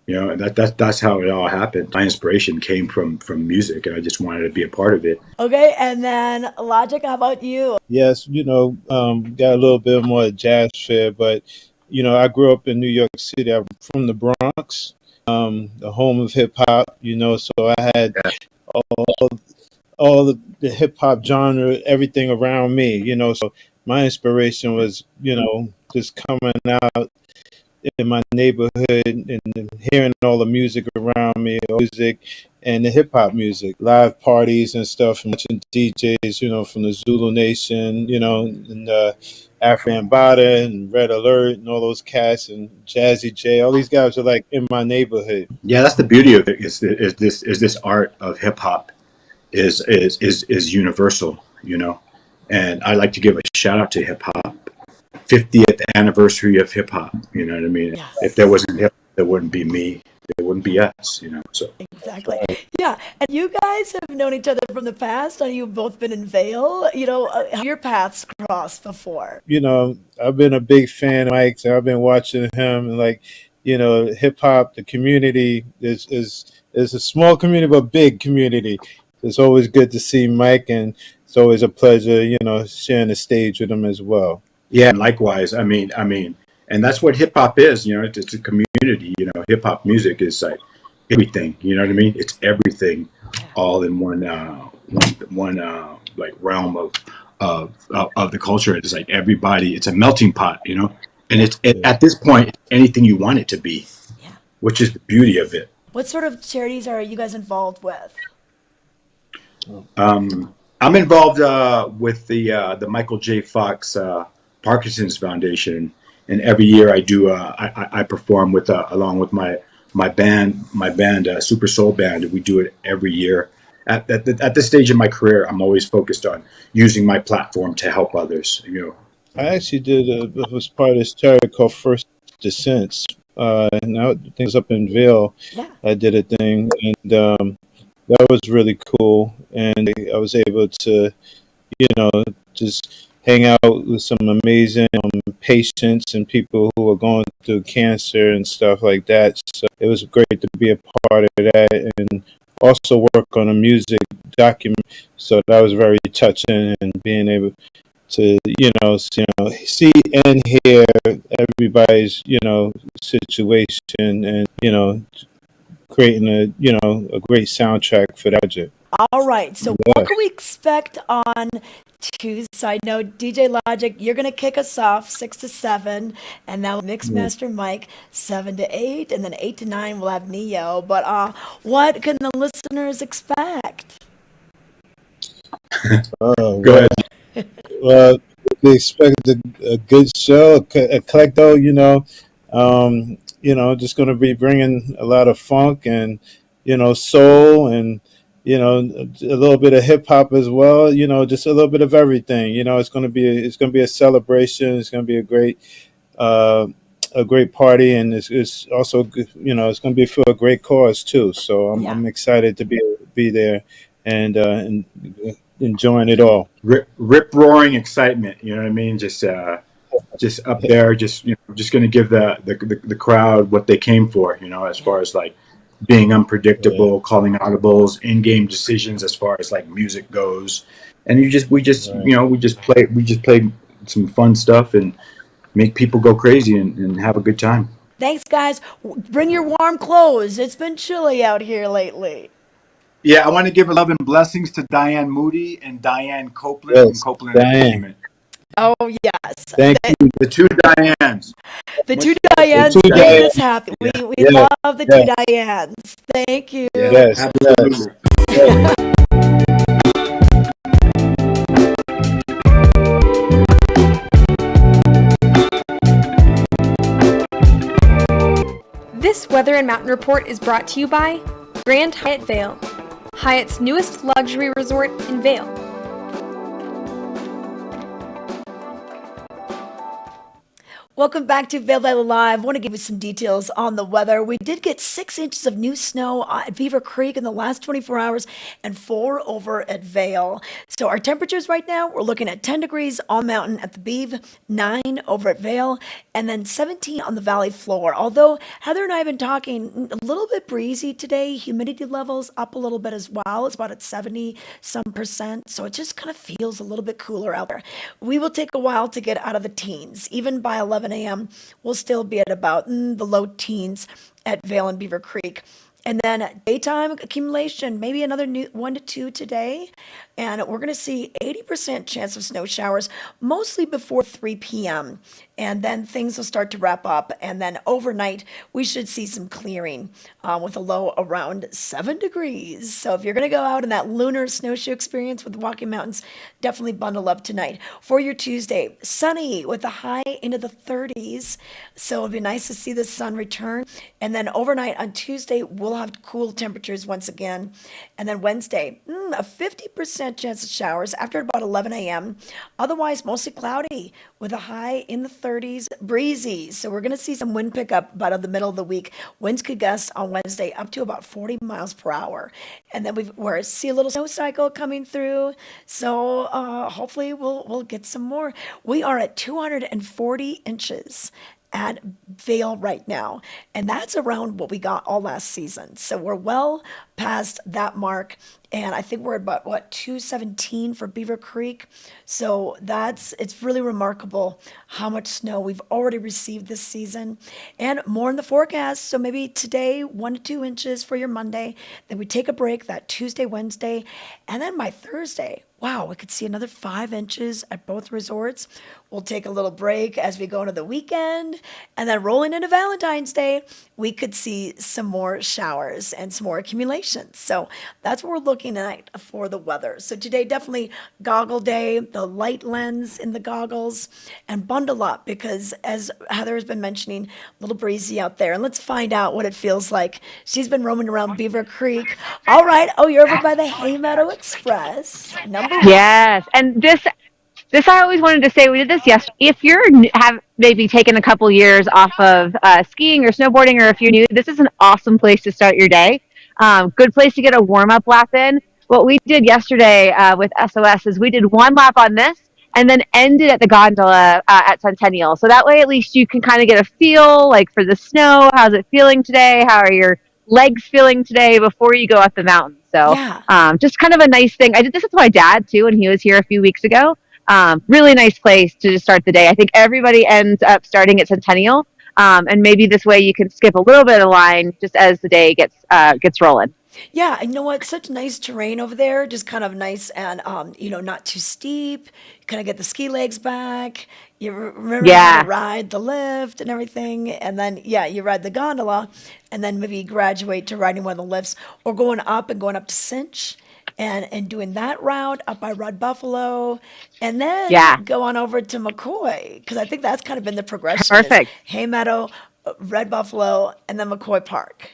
And that's how it all happened. My inspiration came from music, and I just wanted to be a part of it. Okay, and then Logic, how about you? Yes, got a little bit more jazz flair, but I grew up in New York City. I'm from the Bronx, the home of hip hop. So I had all the hip hop genre, everything around me. So my inspiration was just coming out in my neighborhood and hearing all the music around me, music and the hip hop music, live parties and stuff, and watching DJs, from the Zulu Nation, and African Bada and Red Alert and all those cats and Jazzy J. All these guys are like in my neighborhood. Yeah, that's the beauty of it. Is this art of hip hop is universal, and I like to give a shout out to hip hop. 50th anniversary of hip hop. You know what I mean? Yes. If there wasn't hip, there wouldn't be me. There wouldn't be us. So exactly. Yeah, and you guys have known each other from the past. You've both been in Vail. How your paths crossed before. I've been a big fan of Mike's. I've been watching him, and hip hop. The community is a small community but big community. it's always good to see Mike, and it's always a pleasure, sharing the stage with him as well. Yeah, and likewise. And that's what hip hop is. It's a community. Hip hop music is like everything. You know what I mean? It's everything, all in one like realm of the culture. It's like everybody. It's a melting pot. And at this point, it's anything you want it to be, which is the beauty of it. What sort of charities are you guys involved with? I'm involved with the Michael J. Fox Parkinson's Foundation, and every year I do I perform with along with my band Super Soul Band. We do it every year. At this stage in my career, I'm always focused on using my platform to help others. I actually was part of this charity called First Descents. Now things up in Vail. Yeah. I did a thing, and that was really cool. And I was able to, just hang out with some amazing patients and people who are going through cancer and stuff like that. So it was great to be a part of that, and also work on a music document. So that was very touching, and being able to see and hear everybody's situation, and creating a great soundtrack for that project. All right. So what can we expect on Tuesday? I know DJ Logic, you're going to kick us off 6 to 7, and now Mixmaster Mike 7 to 8, and then 8 to 9 we'll have Neo. But what can the listeners expect? Oh, Go ahead. Well, we expect a good show, eclecto, just going to be bringing a lot of funk and, soul, and, a little bit of hip hop as well, just a little bit of everything. It's going to be a celebration. It's going to be a great party, and it's also good, it's going to be for a great cause too. So I'm excited to be there and enjoying it all. Rip roaring excitement. You know what I mean? Just up there, just going to give the crowd what they came for. As far as like being unpredictable, calling audibles, in-game decisions as far as like music goes, and we just play some fun stuff and make people go crazy and have a good time. Thanks, guys. Bring your warm clothes. It's been chilly out here lately. Yeah, I want to give love and blessings to Diane Moody and Diane Copeland from Copeland Diane. Entertainment. Oh, yes. Thank you. The two Dianes. The two Dianes made us happy. We love the two Dianes. Thank you. Yes, absolutely. This Weather and Mountain Report is brought to you by Grand Hyatt Vail, Hyatt's newest luxury resort in Vail. Welcome back to Vail Valley Live. I want to give you some details on the weather. We did get 6 inches of new snow at Beaver Creek in the last 24 hours and 4 over at Vail. So our temperatures right now, we're looking at 10 degrees on mountain at the Beav, 9 over at Vail, and then 17 on the valley floor. Although Heather and I have been talking, a little bit breezy today. Humidity levels up a little bit as well. It's about at 70%. So it just kind of feels a little bit cooler out there. We will take a while to get out of the teens. Even by 11 a.m., we'll still be at about the low teens at Vail and Beaver Creek. And then daytime accumulation, maybe another 1 to 2 today. And we're going to see 80% chance of snow showers, mostly before 3 p.m. And then things will start to wrap up. And then overnight, we should see some clearing with a low around 7 degrees. So if you're going to go out in that lunar snowshoe experience with the Walking Mountains, definitely bundle up tonight. For your Tuesday, sunny with a high into the 30s. So it'll be nice to see the sun return. And then overnight on Tuesday, we'll have cool temperatures once again. And then Wednesday, a 50% chance of showers after about 11 a.m. Otherwise, mostly cloudy with a high in the 30s, breezy. So we're going to see some wind pickup about in the middle of the week. Winds could gust on Wednesday up to about 40 miles per hour. And then we're see a little snow cycle coming through. So hopefully we'll get some more. We are at 240 inches at Vail right now, and that's around what we got all last season. So we're well past that mark, and I think we're about what 217 for Beaver Creek. So it's really remarkable how much snow we've already received this season, and more in the forecast. So maybe today 1 to 2 inches for your Monday. Then we take a break that Tuesday, Wednesday, and then by Thursday, wow, we could see another 5 inches at both resorts. We'll take a little break as we go into the weekend, and then rolling into Valentine's Day, we could see some more showers and some more accumulations. So that's what we're looking at for the weather. So today, definitely goggle day, the light lens in the goggles, and bundle up because, as Heather has been mentioning, a little breezy out there. And let's find out what it feels like. She's been roaming around Beaver Creek. All right. Oh, you're over by the Haymeadow Express. Number one. Yes, and this I always wanted to say. We did this yesterday. If have maybe taken a couple years off of skiing or snowboarding, or if you're new, this is an awesome place to start your day. Good place to get a warm up lap in. What we did yesterday with SOS is we did one lap on this and then ended at the gondola at Centennial. So that way, at least you can kind of get a feel like for the snow. How's it feeling today? How are your legs feeling today before you go up the mountain? So just kind of a nice thing. I did this with my dad too when he was here a few weeks ago. Really nice place to just start the day. I think everybody ends up starting at Centennial, and maybe this way you can skip a little bit of line just as the day gets rolling. Yeah, and you know what? Such nice terrain over there, just kind of nice and not too steep. You kind of get the ski legs back. You remember how to ride the lift and everything, and then you ride the gondola, and then maybe graduate to riding one of the lifts or going up to Cinch. And doing that route up by Red Buffalo, and then go on over to McCoy, because I think that's kind of been the progression. Perfect. Haymeadow, Red Buffalo, and then McCoy Park.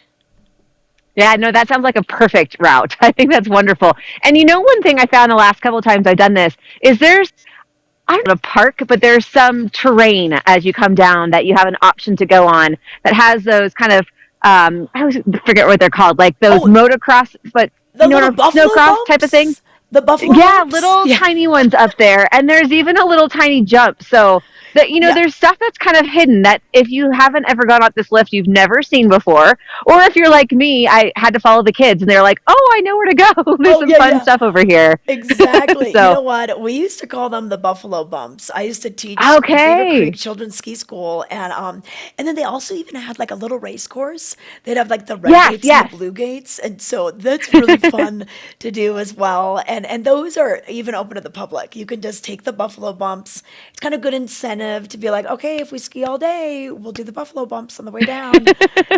Yeah, no, that sounds like a perfect route. I think that's wonderful. And one thing I found the last couple of times I've done this is I don't know, a park, but there's some terrain as you come down that you have an option to go on that has those kind of, I always forget what they're called, like those motocross, but the little snowcross type of thing. The buffalo bumps? Little tiny ones up there, and there's even a little tiny jump. So that there's stuff that's kind of hidden that if you haven't ever gone up this lift, you've never seen before. Or if you're like me, I had to follow the kids, and they're like, "Oh, I know where to go. There's some fun stuff over here." Exactly. So, you know what? We used to call them the buffalo bumps. I used to teach Beaver Creek Children's Ski School, and then they also even had like a little race course. They'd have like the red gates and the blue gates, and so that's really fun to do as well. And those are even open to the public. You can just take the buffalo bumps. It's kind of good incentive to be like, okay, if we ski all day, we'll do the buffalo bumps on the way down.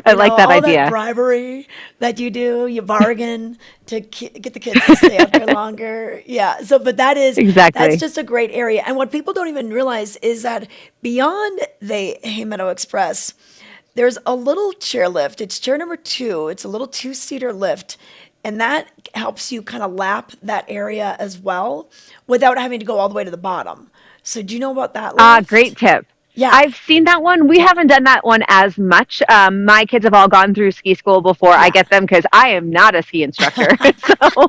I like that idea. That bribery that you do, you bargain to get the kids to stay out there longer. Yeah. So, but that's just a great area. And what people don't even realize is that beyond the Haymeadow Express, there's a little chairlift. It's chair number 2. It's a little 2-seater lift. And that helps you kind of lap that area as well without having to go all the way to the bottom. So do you know about that lift? Great tip. Yeah. I've seen that one. We haven't done that one as much. My kids have all gone through ski school before I get them because I am not a ski instructor. So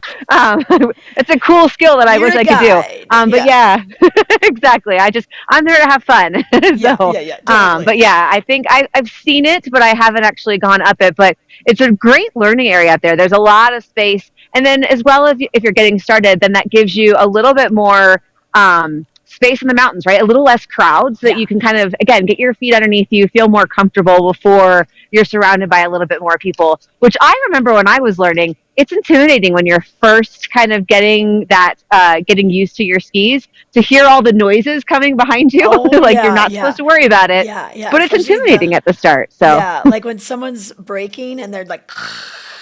it's a cool skill that I wish I could do. But exactly. I'm there to have fun. Totally. But I think I've seen it, but I haven't actually gone up it. But it's a great learning area out there. There's a lot of space. And then as well as if you're getting started, then that gives you a little bit more space in the mountains, right? A little less crowd so that you can kind of, again, get your feet underneath you, feel more comfortable before you're surrounded by a little bit more people, which I remember when I was learning, it's intimidating when you're first kind of getting used to your skis to hear all the noises coming behind you. You're not supposed to worry about it, but it's intimidating at the start. So like when someone's braking and they're like,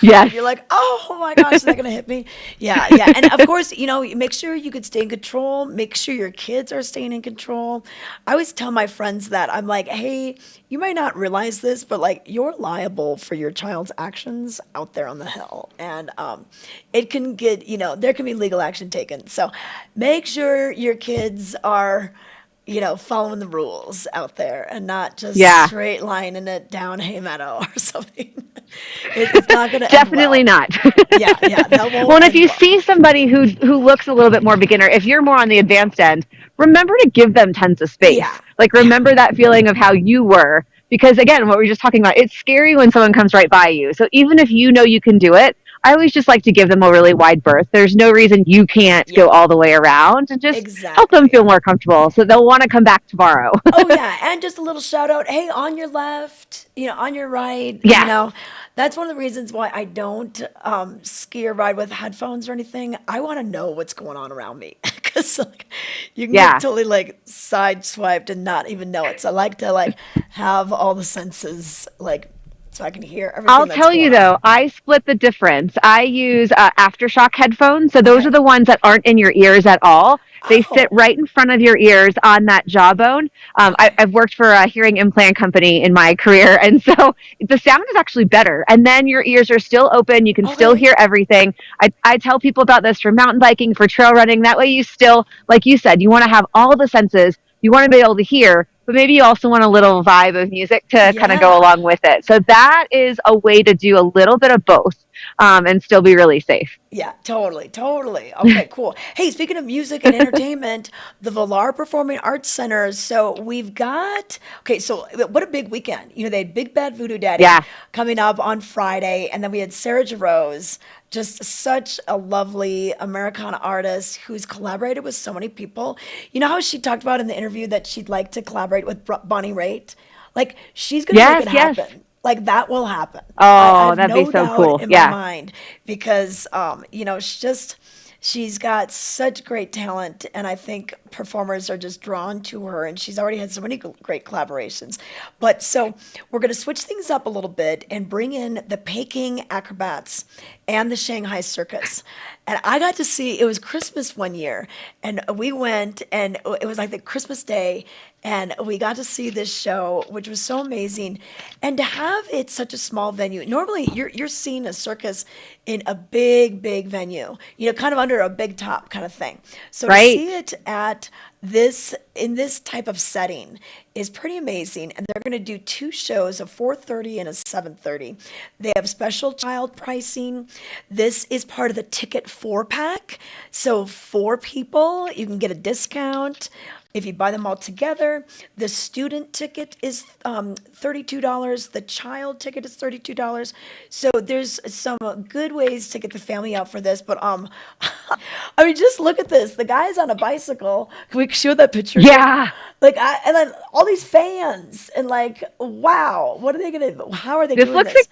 you're like, oh my gosh, they're going to hit me. Yeah. And of course, make sure you could stay in control. Make sure your kids are staying in control. I always tell my friends that I'm like, hey, you might not realize this, but like you're liable for your child's actions out there on the hill. And it can get, there can be legal action taken. So make sure your kids are following the rules out there and not just straight lining it down Haymeadow or something. It's not going to definitely not. Well, and if you see somebody who looks a little bit more beginner, if you're more on the advanced end, remember to give them tons of space. Like, remember that feeling of how you were. Because again, what we were just talking about, it's scary when someone comes right by you. So even if you know you can do it, I always just like to give them a really wide berth. There's no reason you can't Yeah, go all the way around, and just help them exactly. feel more comfortable so they'll want to come back tomorrow. Oh yeah, and just a little shout out, hey, on your left, on your right, Yes. that's one of the reasons why I don't ski or ride with headphones or anything. I want to know what's going on around me because like you can get Yeah. totally like sideswiped and not even know it. So I like to like have all the senses like so I can hear everything I'll that's tell you going on. though, I split the difference. I use aftershock headphones. So those are Okay. the ones that aren't in your ears at all. They sit Oh, right in front of your ears on that jawbone. okay. I've worked for a hearing implant company in my career. And so the sound is actually better. And then your ears are still open. You can still Okay. hear everything. I tell people about this for mountain biking, for trail running. That way you still, like you said, you want to have all the senses. You want to be able to hear, but maybe you also want a little vibe of music to kind of go Yeah. along with it. So that is a way to do a little bit of both, and still be really safe. Yeah, totally, totally. Okay, cool. Hey, speaking of music and entertainment, the Valar Performing Arts Center. So we've got, okay, so what a big weekend. They had Big Bad Voodoo Daddy Yeah. coming up on Friday, and then we had Sarah Jarose, just such a lovely Americana artist who's collaborated with so many people. You know how she talked about in the interview that she'd like to collaborate with Bonnie Raitt? Like, she's gonna make it Yes, yes. happen. Like that will happen. I Oh, have that'd be no so doubt cool. in my Yeah. mind because she's got such great talent, and I think performers are just drawn to her, and she's already had so many great collaborations. But so we're going to switch things up a little bit and bring in the Peking Acrobats and the Shanghai Circus. And I got to see, it was Christmas one year, and we went, and it was like the Christmas day, and we got to see this show, which was so amazing. And to have it such a small venue, normally you're seeing a circus in a big, big venue, kind of under a big top kind of thing. So to Right. see it at this in this type of setting is pretty amazing. And they're going to do two shows, a 4:30 and a 7:30. They have special child pricing. This is part of the ticket 4 pack. So 4 people, you can get a discount. If you buy them all together, the student ticket is $32. The child ticket is $32. So there's some good ways to get the family out for this. But I mean, just look at this. The guy's on a bicycle. Can we show that picture again? Yeah. Like, and then all these fans, and like, wow, what are they gonna? How are they This doing looks this?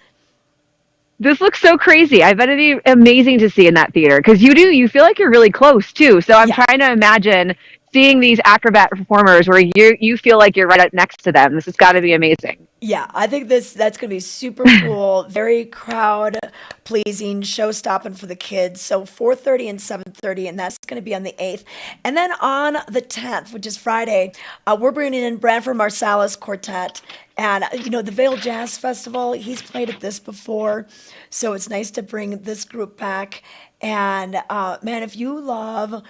This looks so crazy. I bet it'd be amazing to see in that theater because you feel like you're really close too. So I'm Yeah. trying to imagine seeing these acrobat performers where you feel like you're right up next to them. This has got to be amazing. Yeah, I think that's gonna be super cool, very crowd pleasing, show stopping for the kids. So 4:30 and 7:30, and that's gonna be on the 8th. And then on the 10th, which is Friday, we're bringing in Branford Marsalis Quartet. And the Vail Jazz Festival, he's played at this before, so it's nice to bring this group back. And man, if you love,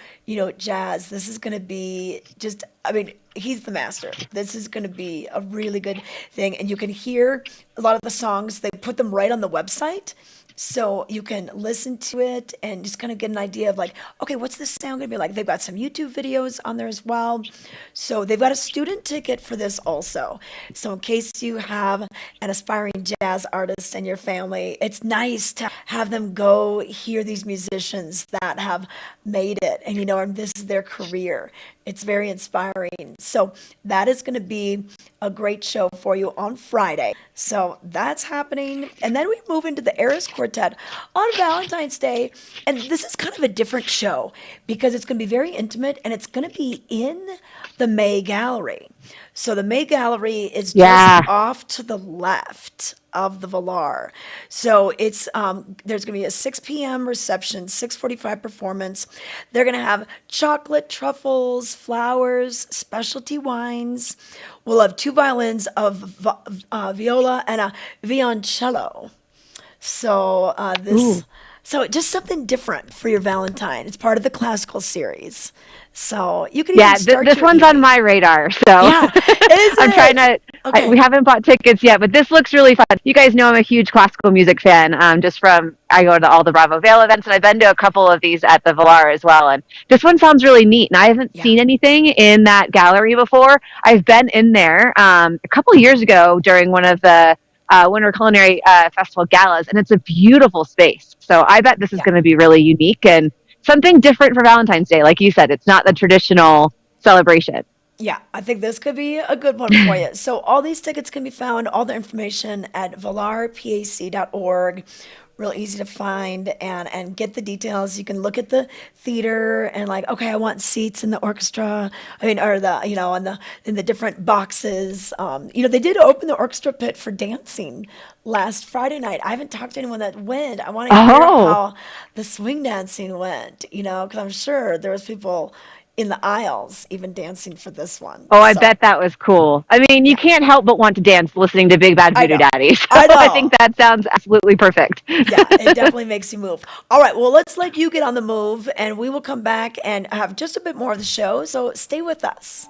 jazz, this is going to be just, I mean, he's the master. This is going to be a really good thing. And you can hear a lot of the songs, they put them right on the website. So you can listen to it and just kind of get an idea of like, okay, what's this sound going to be like? They've got some YouTube videos on there as well. So they've got a student ticket for this also. So in case you have an aspiring jazz artist in your family, it's nice to have them go hear these musicians that have made it and this is their career. It's very inspiring. So that is going to be a great show for you on Friday. So that's happening. And then we move into the Eris Quartet on Valentine's Day. And this is kind of a different show because it's going to be very intimate and it's going to be in the May Gallery. So the May Gallery is Yeah. just off to the left of the Valar. So it's there's going to be a 6 p.m. reception, 6:45 performance. They're going to have chocolate, truffles, flowers, specialty wines. We'll have 2 violins of viola and a violoncello. So this Ooh. So just something different for your Valentine. It's part of the classical series. So you can even Yeah, start this your one's on evening. my radar, so Yeah, is I'm trying it? to. We Okay. haven't bought tickets yet, but this looks really fun. You guys know I'm a huge classical music fan. Just from I go to all the Bravo Vail events, and I've been to a couple of these at the Villar as well. And this one sounds really neat. And I haven't Yeah. seen anything in that gallery before. I've been in there a couple of years ago during one of the Winter Culinary Festival galas, and it's a beautiful space. So I bet this is Yeah. going to be really unique and something different for Valentine's Day. Like you said, it's not the traditional celebration. Yeah, I think this could be a good one for you. So all these tickets can be found, all the information at valarpac.org. Real easy to find and get the details. You can look at the theater and like, okay, I want seats in the orchestra. I mean, or the in the different boxes. They did open the orchestra pit for dancing last Friday night. I haven't talked to anyone that went. I want to hear Oh, how the swing dancing went. Because I'm sure there was people in the aisles even dancing for this one. oh, I So bet that was cool. I mean, you yeah, can't help but want to dance listening to Big Bad I Voodoo know. Daddy. So I I think know. that sounds absolutely perfect. Yeah, it definitely makes you move. All right, well, let's let you get on the move, and we will come back and have just a bit more of the show. So stay with us.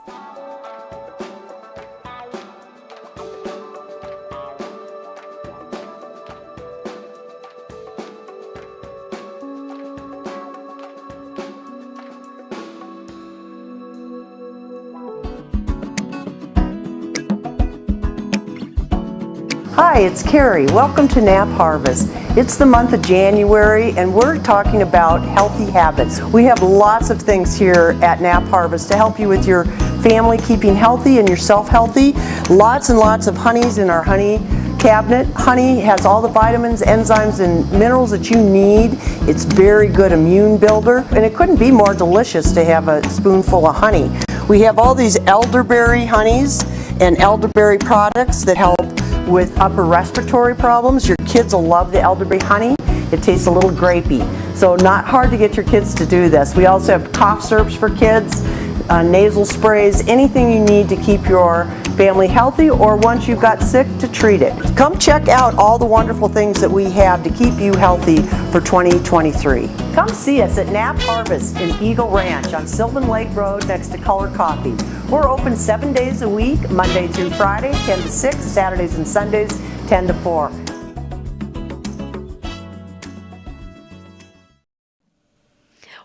Hi, it's Carrie. Welcome to Nap Harvest. It's the month of January and we're talking about healthy habits. We have lots of things here at Nap Harvest to help you with your family keeping healthy and yourself healthy. Lots and lots of honeys in our honey cabinet. Honey has all the vitamins, enzymes, and minerals that you need. It's very good immune builder, and it couldn't be more delicious to have a spoonful of honey. We have all these elderberry honeys and elderberry products that help with upper respiratory problems. Your kids will love the elderberry honey. It tastes a little grapey, so not hard to get your kids to do this. We also have cough syrups for kids, nasal sprays, anything you need to keep your family healthy, or once you've got sick, to treat it. Come check out all the wonderful things that we have to keep you healthy for 2023. Come see us at Nap Harvest in Eagle Ranch on Sylvan Lake Road next to Color Coffee. We're open 7 days a week, Monday through Friday, 10 to 6, Saturdays and Sundays, 10 to 4.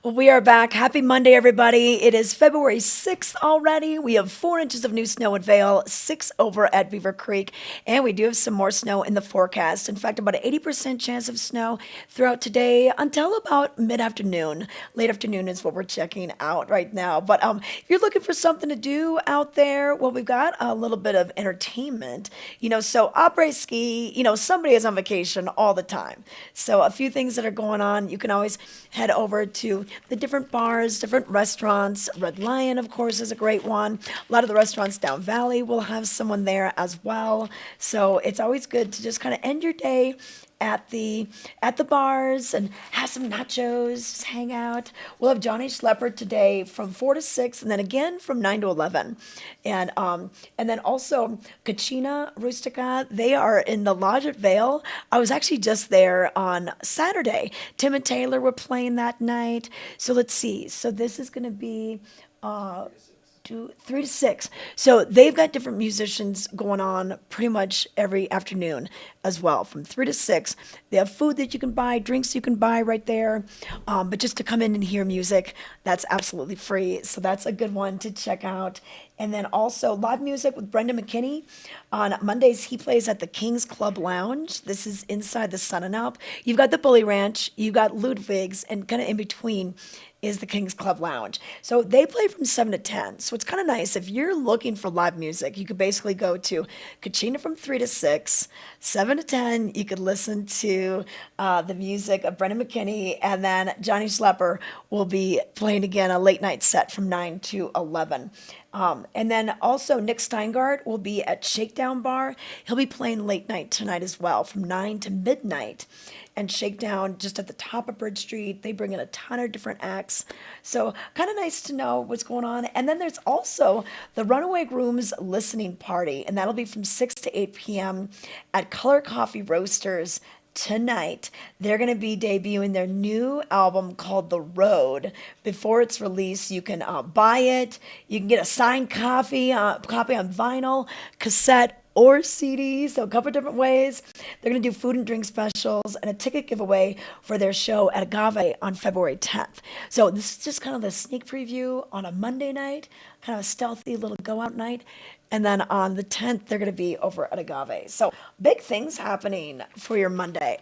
Well, we are back. Happy Monday, everybody. It is February 6th already. We have 4 inches of new snow at Vail, 6 over at Beaver Creek, and we do have some more snow in the forecast. In fact, about an 80% chance of snow throughout today until about mid-afternoon. Late afternoon is what we're checking out right now. But if you're looking for something to do out there, well, we've got a little bit of entertainment. So après ski, somebody is on vacation all the time. So a few things that are going on. You can always head over to the different bars, different restaurants. Red Lion, of course, is a great one. A lot of the restaurants down Valley will have someone there as well. So it's always good to just kind of end your day at the bars and have some nachos, just hang out. We'll have Johnny Schlepper today from 4 to 6, and then again from 9 to 11. And then also Cucina Rustica, they are in the lodge at Vail. I was actually just there on Saturday. Tim and Taylor were playing that night. So let's see. So this is going to be 3 to 6. So they've got different musicians going on pretty much every afternoon as well, from 3 to 6. They have food that you can buy, drinks you can buy right there. But just to come in and hear music, that's absolutely free. So that's a good one to check out. And then also live music with Brendan McKinney. On Mondays, he plays at the King's Club Lounge. This is inside the Sun and Up. You've got the Bully Ranch, you've got Ludwig's, and kind of in between is the King's Club Lounge. So they play from 7 to 10. So it's kind of nice. If you're looking for live music, you could basically go to Kachina from 3 to 6, 7 to 10. You could listen to the music of Brendan McKinney, and then Johnny Schlepper will be playing again a late night set from 9 to 11. And then also Nick Steingart will be at Shakedown Bar. He'll be playing late night tonight as well from 9 to midnight. And Shakedown just at the top of Bridge Street. They bring in a ton of different acts. So kind of nice to know what's going on. And then there's also the Runaway Grooms listening party. And that'll be from 6 to 8 p.m. at Color Coffee Roasters tonight. They're going to be debuting their new album called The Road. Before it's released, you can buy it. You can get a signed copy on vinyl, cassette, or CD, so a couple different ways. They're going to do food and drink specials and a ticket giveaway for their show at Agave on February 10th. So this is just kind of the sneak preview on a Monday night, kind of a stealthy little go out night. And then on the 10th, they're going to be over at Agave. So big things happening for your Monday.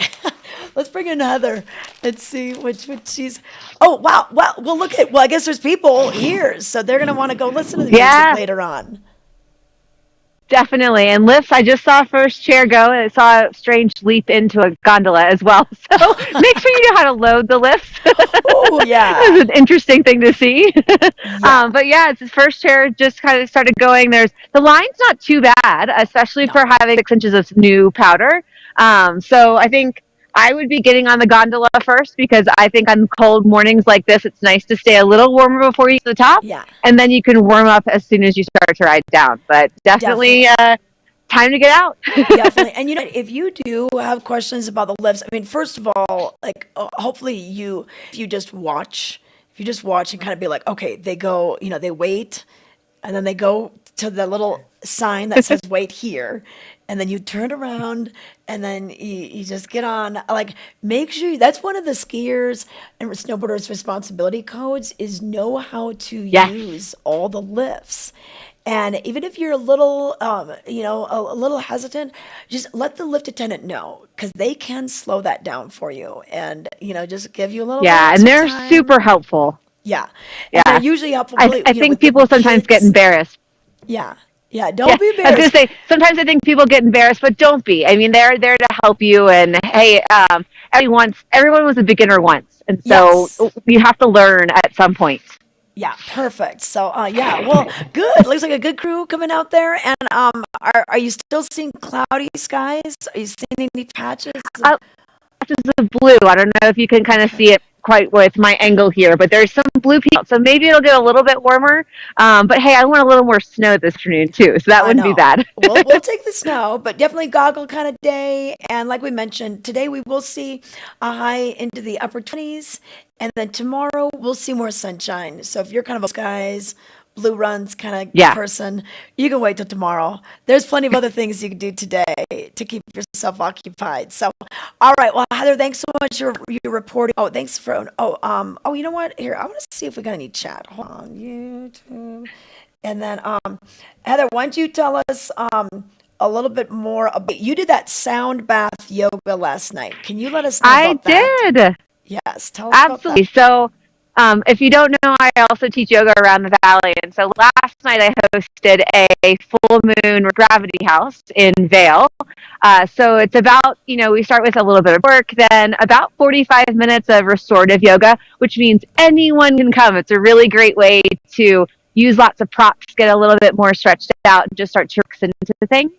Let's bring in Heather and see which she's. Oh, wow. Well, look at, I guess there's people here. So they're going to want to go listen to the music later on. Definitely. And lifts, I just saw first chair go, and I saw a strange leap into a gondola as well. So make sure you know how to load the lifts. Oh, yeah. It was an interesting thing to see. Yeah. But yeah, it's his first chair just kind of started going. The line's not too bad, especially for having 6 inches of new powder. So I think I would be getting on the gondola first, because I think on cold mornings like this, it's nice to stay a little warmer before you get to the top. Yeah. And then you can warm up as soon as you start to ride down. But definitely. Time to get out. Definitely. And if you do have questions about the lifts, I mean, first of all, like hopefully if you just watch and kind of be like, okay, they go, they wait, and then they go to the little sign that says wait here, and then you turn around, and then you just get on. Like, make sure that's one of the skiers and snowboarders' responsibility codes is know how to use all the lifts. And even if you're a little, a little hesitant, just let the lift attendant know, because they can slow that down for you, and just give you a little. Yeah, and they're super helpful. Yeah, and they're usually helpful. I think people sometimes get embarrassed. Yeah, don't be embarrassed. I was gonna say, sometimes I think people get embarrassed, but don't be. I mean, they're there to help you. And hey, everyone was a beginner once, and so you have to learn at some point. Yeah, perfect. So, well, good. Looks like a good crew coming out there. And are you still seeing cloudy skies? Are you seeing any patches? Patches of blue. I don't know if you can kind of see it quite with my angle here, but there's some blue peaks, so maybe it'll get a little bit warmer. But hey, I want a little more snow this afternoon too, so that wouldn't be bad. We'll take the snow, but definitely goggle kind of day. And like we mentioned, today we will see a high into the upper 20s, and then tomorrow we'll see more sunshine. So if you're kind of a skies, blue runs kind of person, you can wait till tomorrow. There's plenty of other things you can do today to keep yourself occupied. So, all right. Well, Heather, thanks so much for your reporting. Oh, thanks for, you know what? Here, I want to see if we got any chat. Hold on, YouTube. And then, Heather, why don't you tell us a little bit more about, you did that sound bath yoga last night. Can you let us know about that? I did. Yes, tell us Absolutely. about that. So, if you don't know, I also teach yoga around the valley. And so last night I hosted a full moon gravity house in Vail. So it's about, we start with a little bit of work, then about 45 minutes of restorative yoga, which means anyone can come. It's a really great way to use lots of props, get a little bit more stretched out, and just start to relax into things.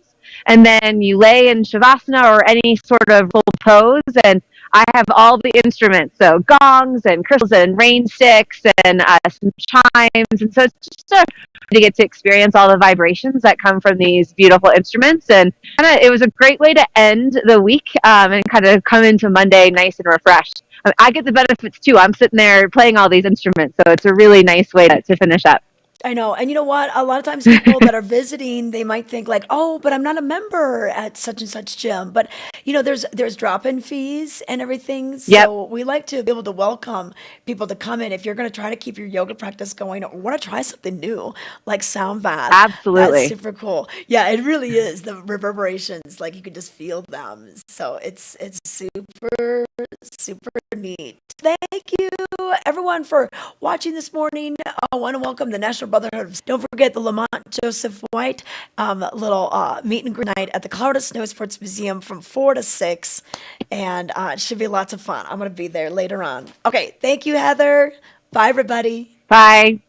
And then you lay in Shavasana or any sort of full pose, and I have all the instruments, so gongs and crystals and rain sticks and some chimes. And so it's just to get to experience all the vibrations that come from these beautiful instruments. And it was a great way to end the week and kind of come into Monday nice and refreshed. I get the benefits too. I'm sitting there playing all these instruments, so it's a really nice way to finish up. I know. And you know what? A lot of times people that are visiting, they might think like, oh, but I'm not a member at such and such gym. But, there's drop-in fees and everything. So we like to be able to welcome people to come in. If you're going to try to keep your yoga practice going or want to try something new, like sound bath. Absolutely. That's super cool. Yeah, it really is. The reverberations, like you can just feel them. So it's super, super neat. Thank you, everyone, for watching this morning. I want to welcome the National Brotherhood. Don't forget the Lamont Joseph White little meet and greet night at the Colorado Snow Sports Museum from 4 to 6. And it should be lots of fun. I'm going to be there later on. Okay, thank you, Heather. Bye, everybody. Bye.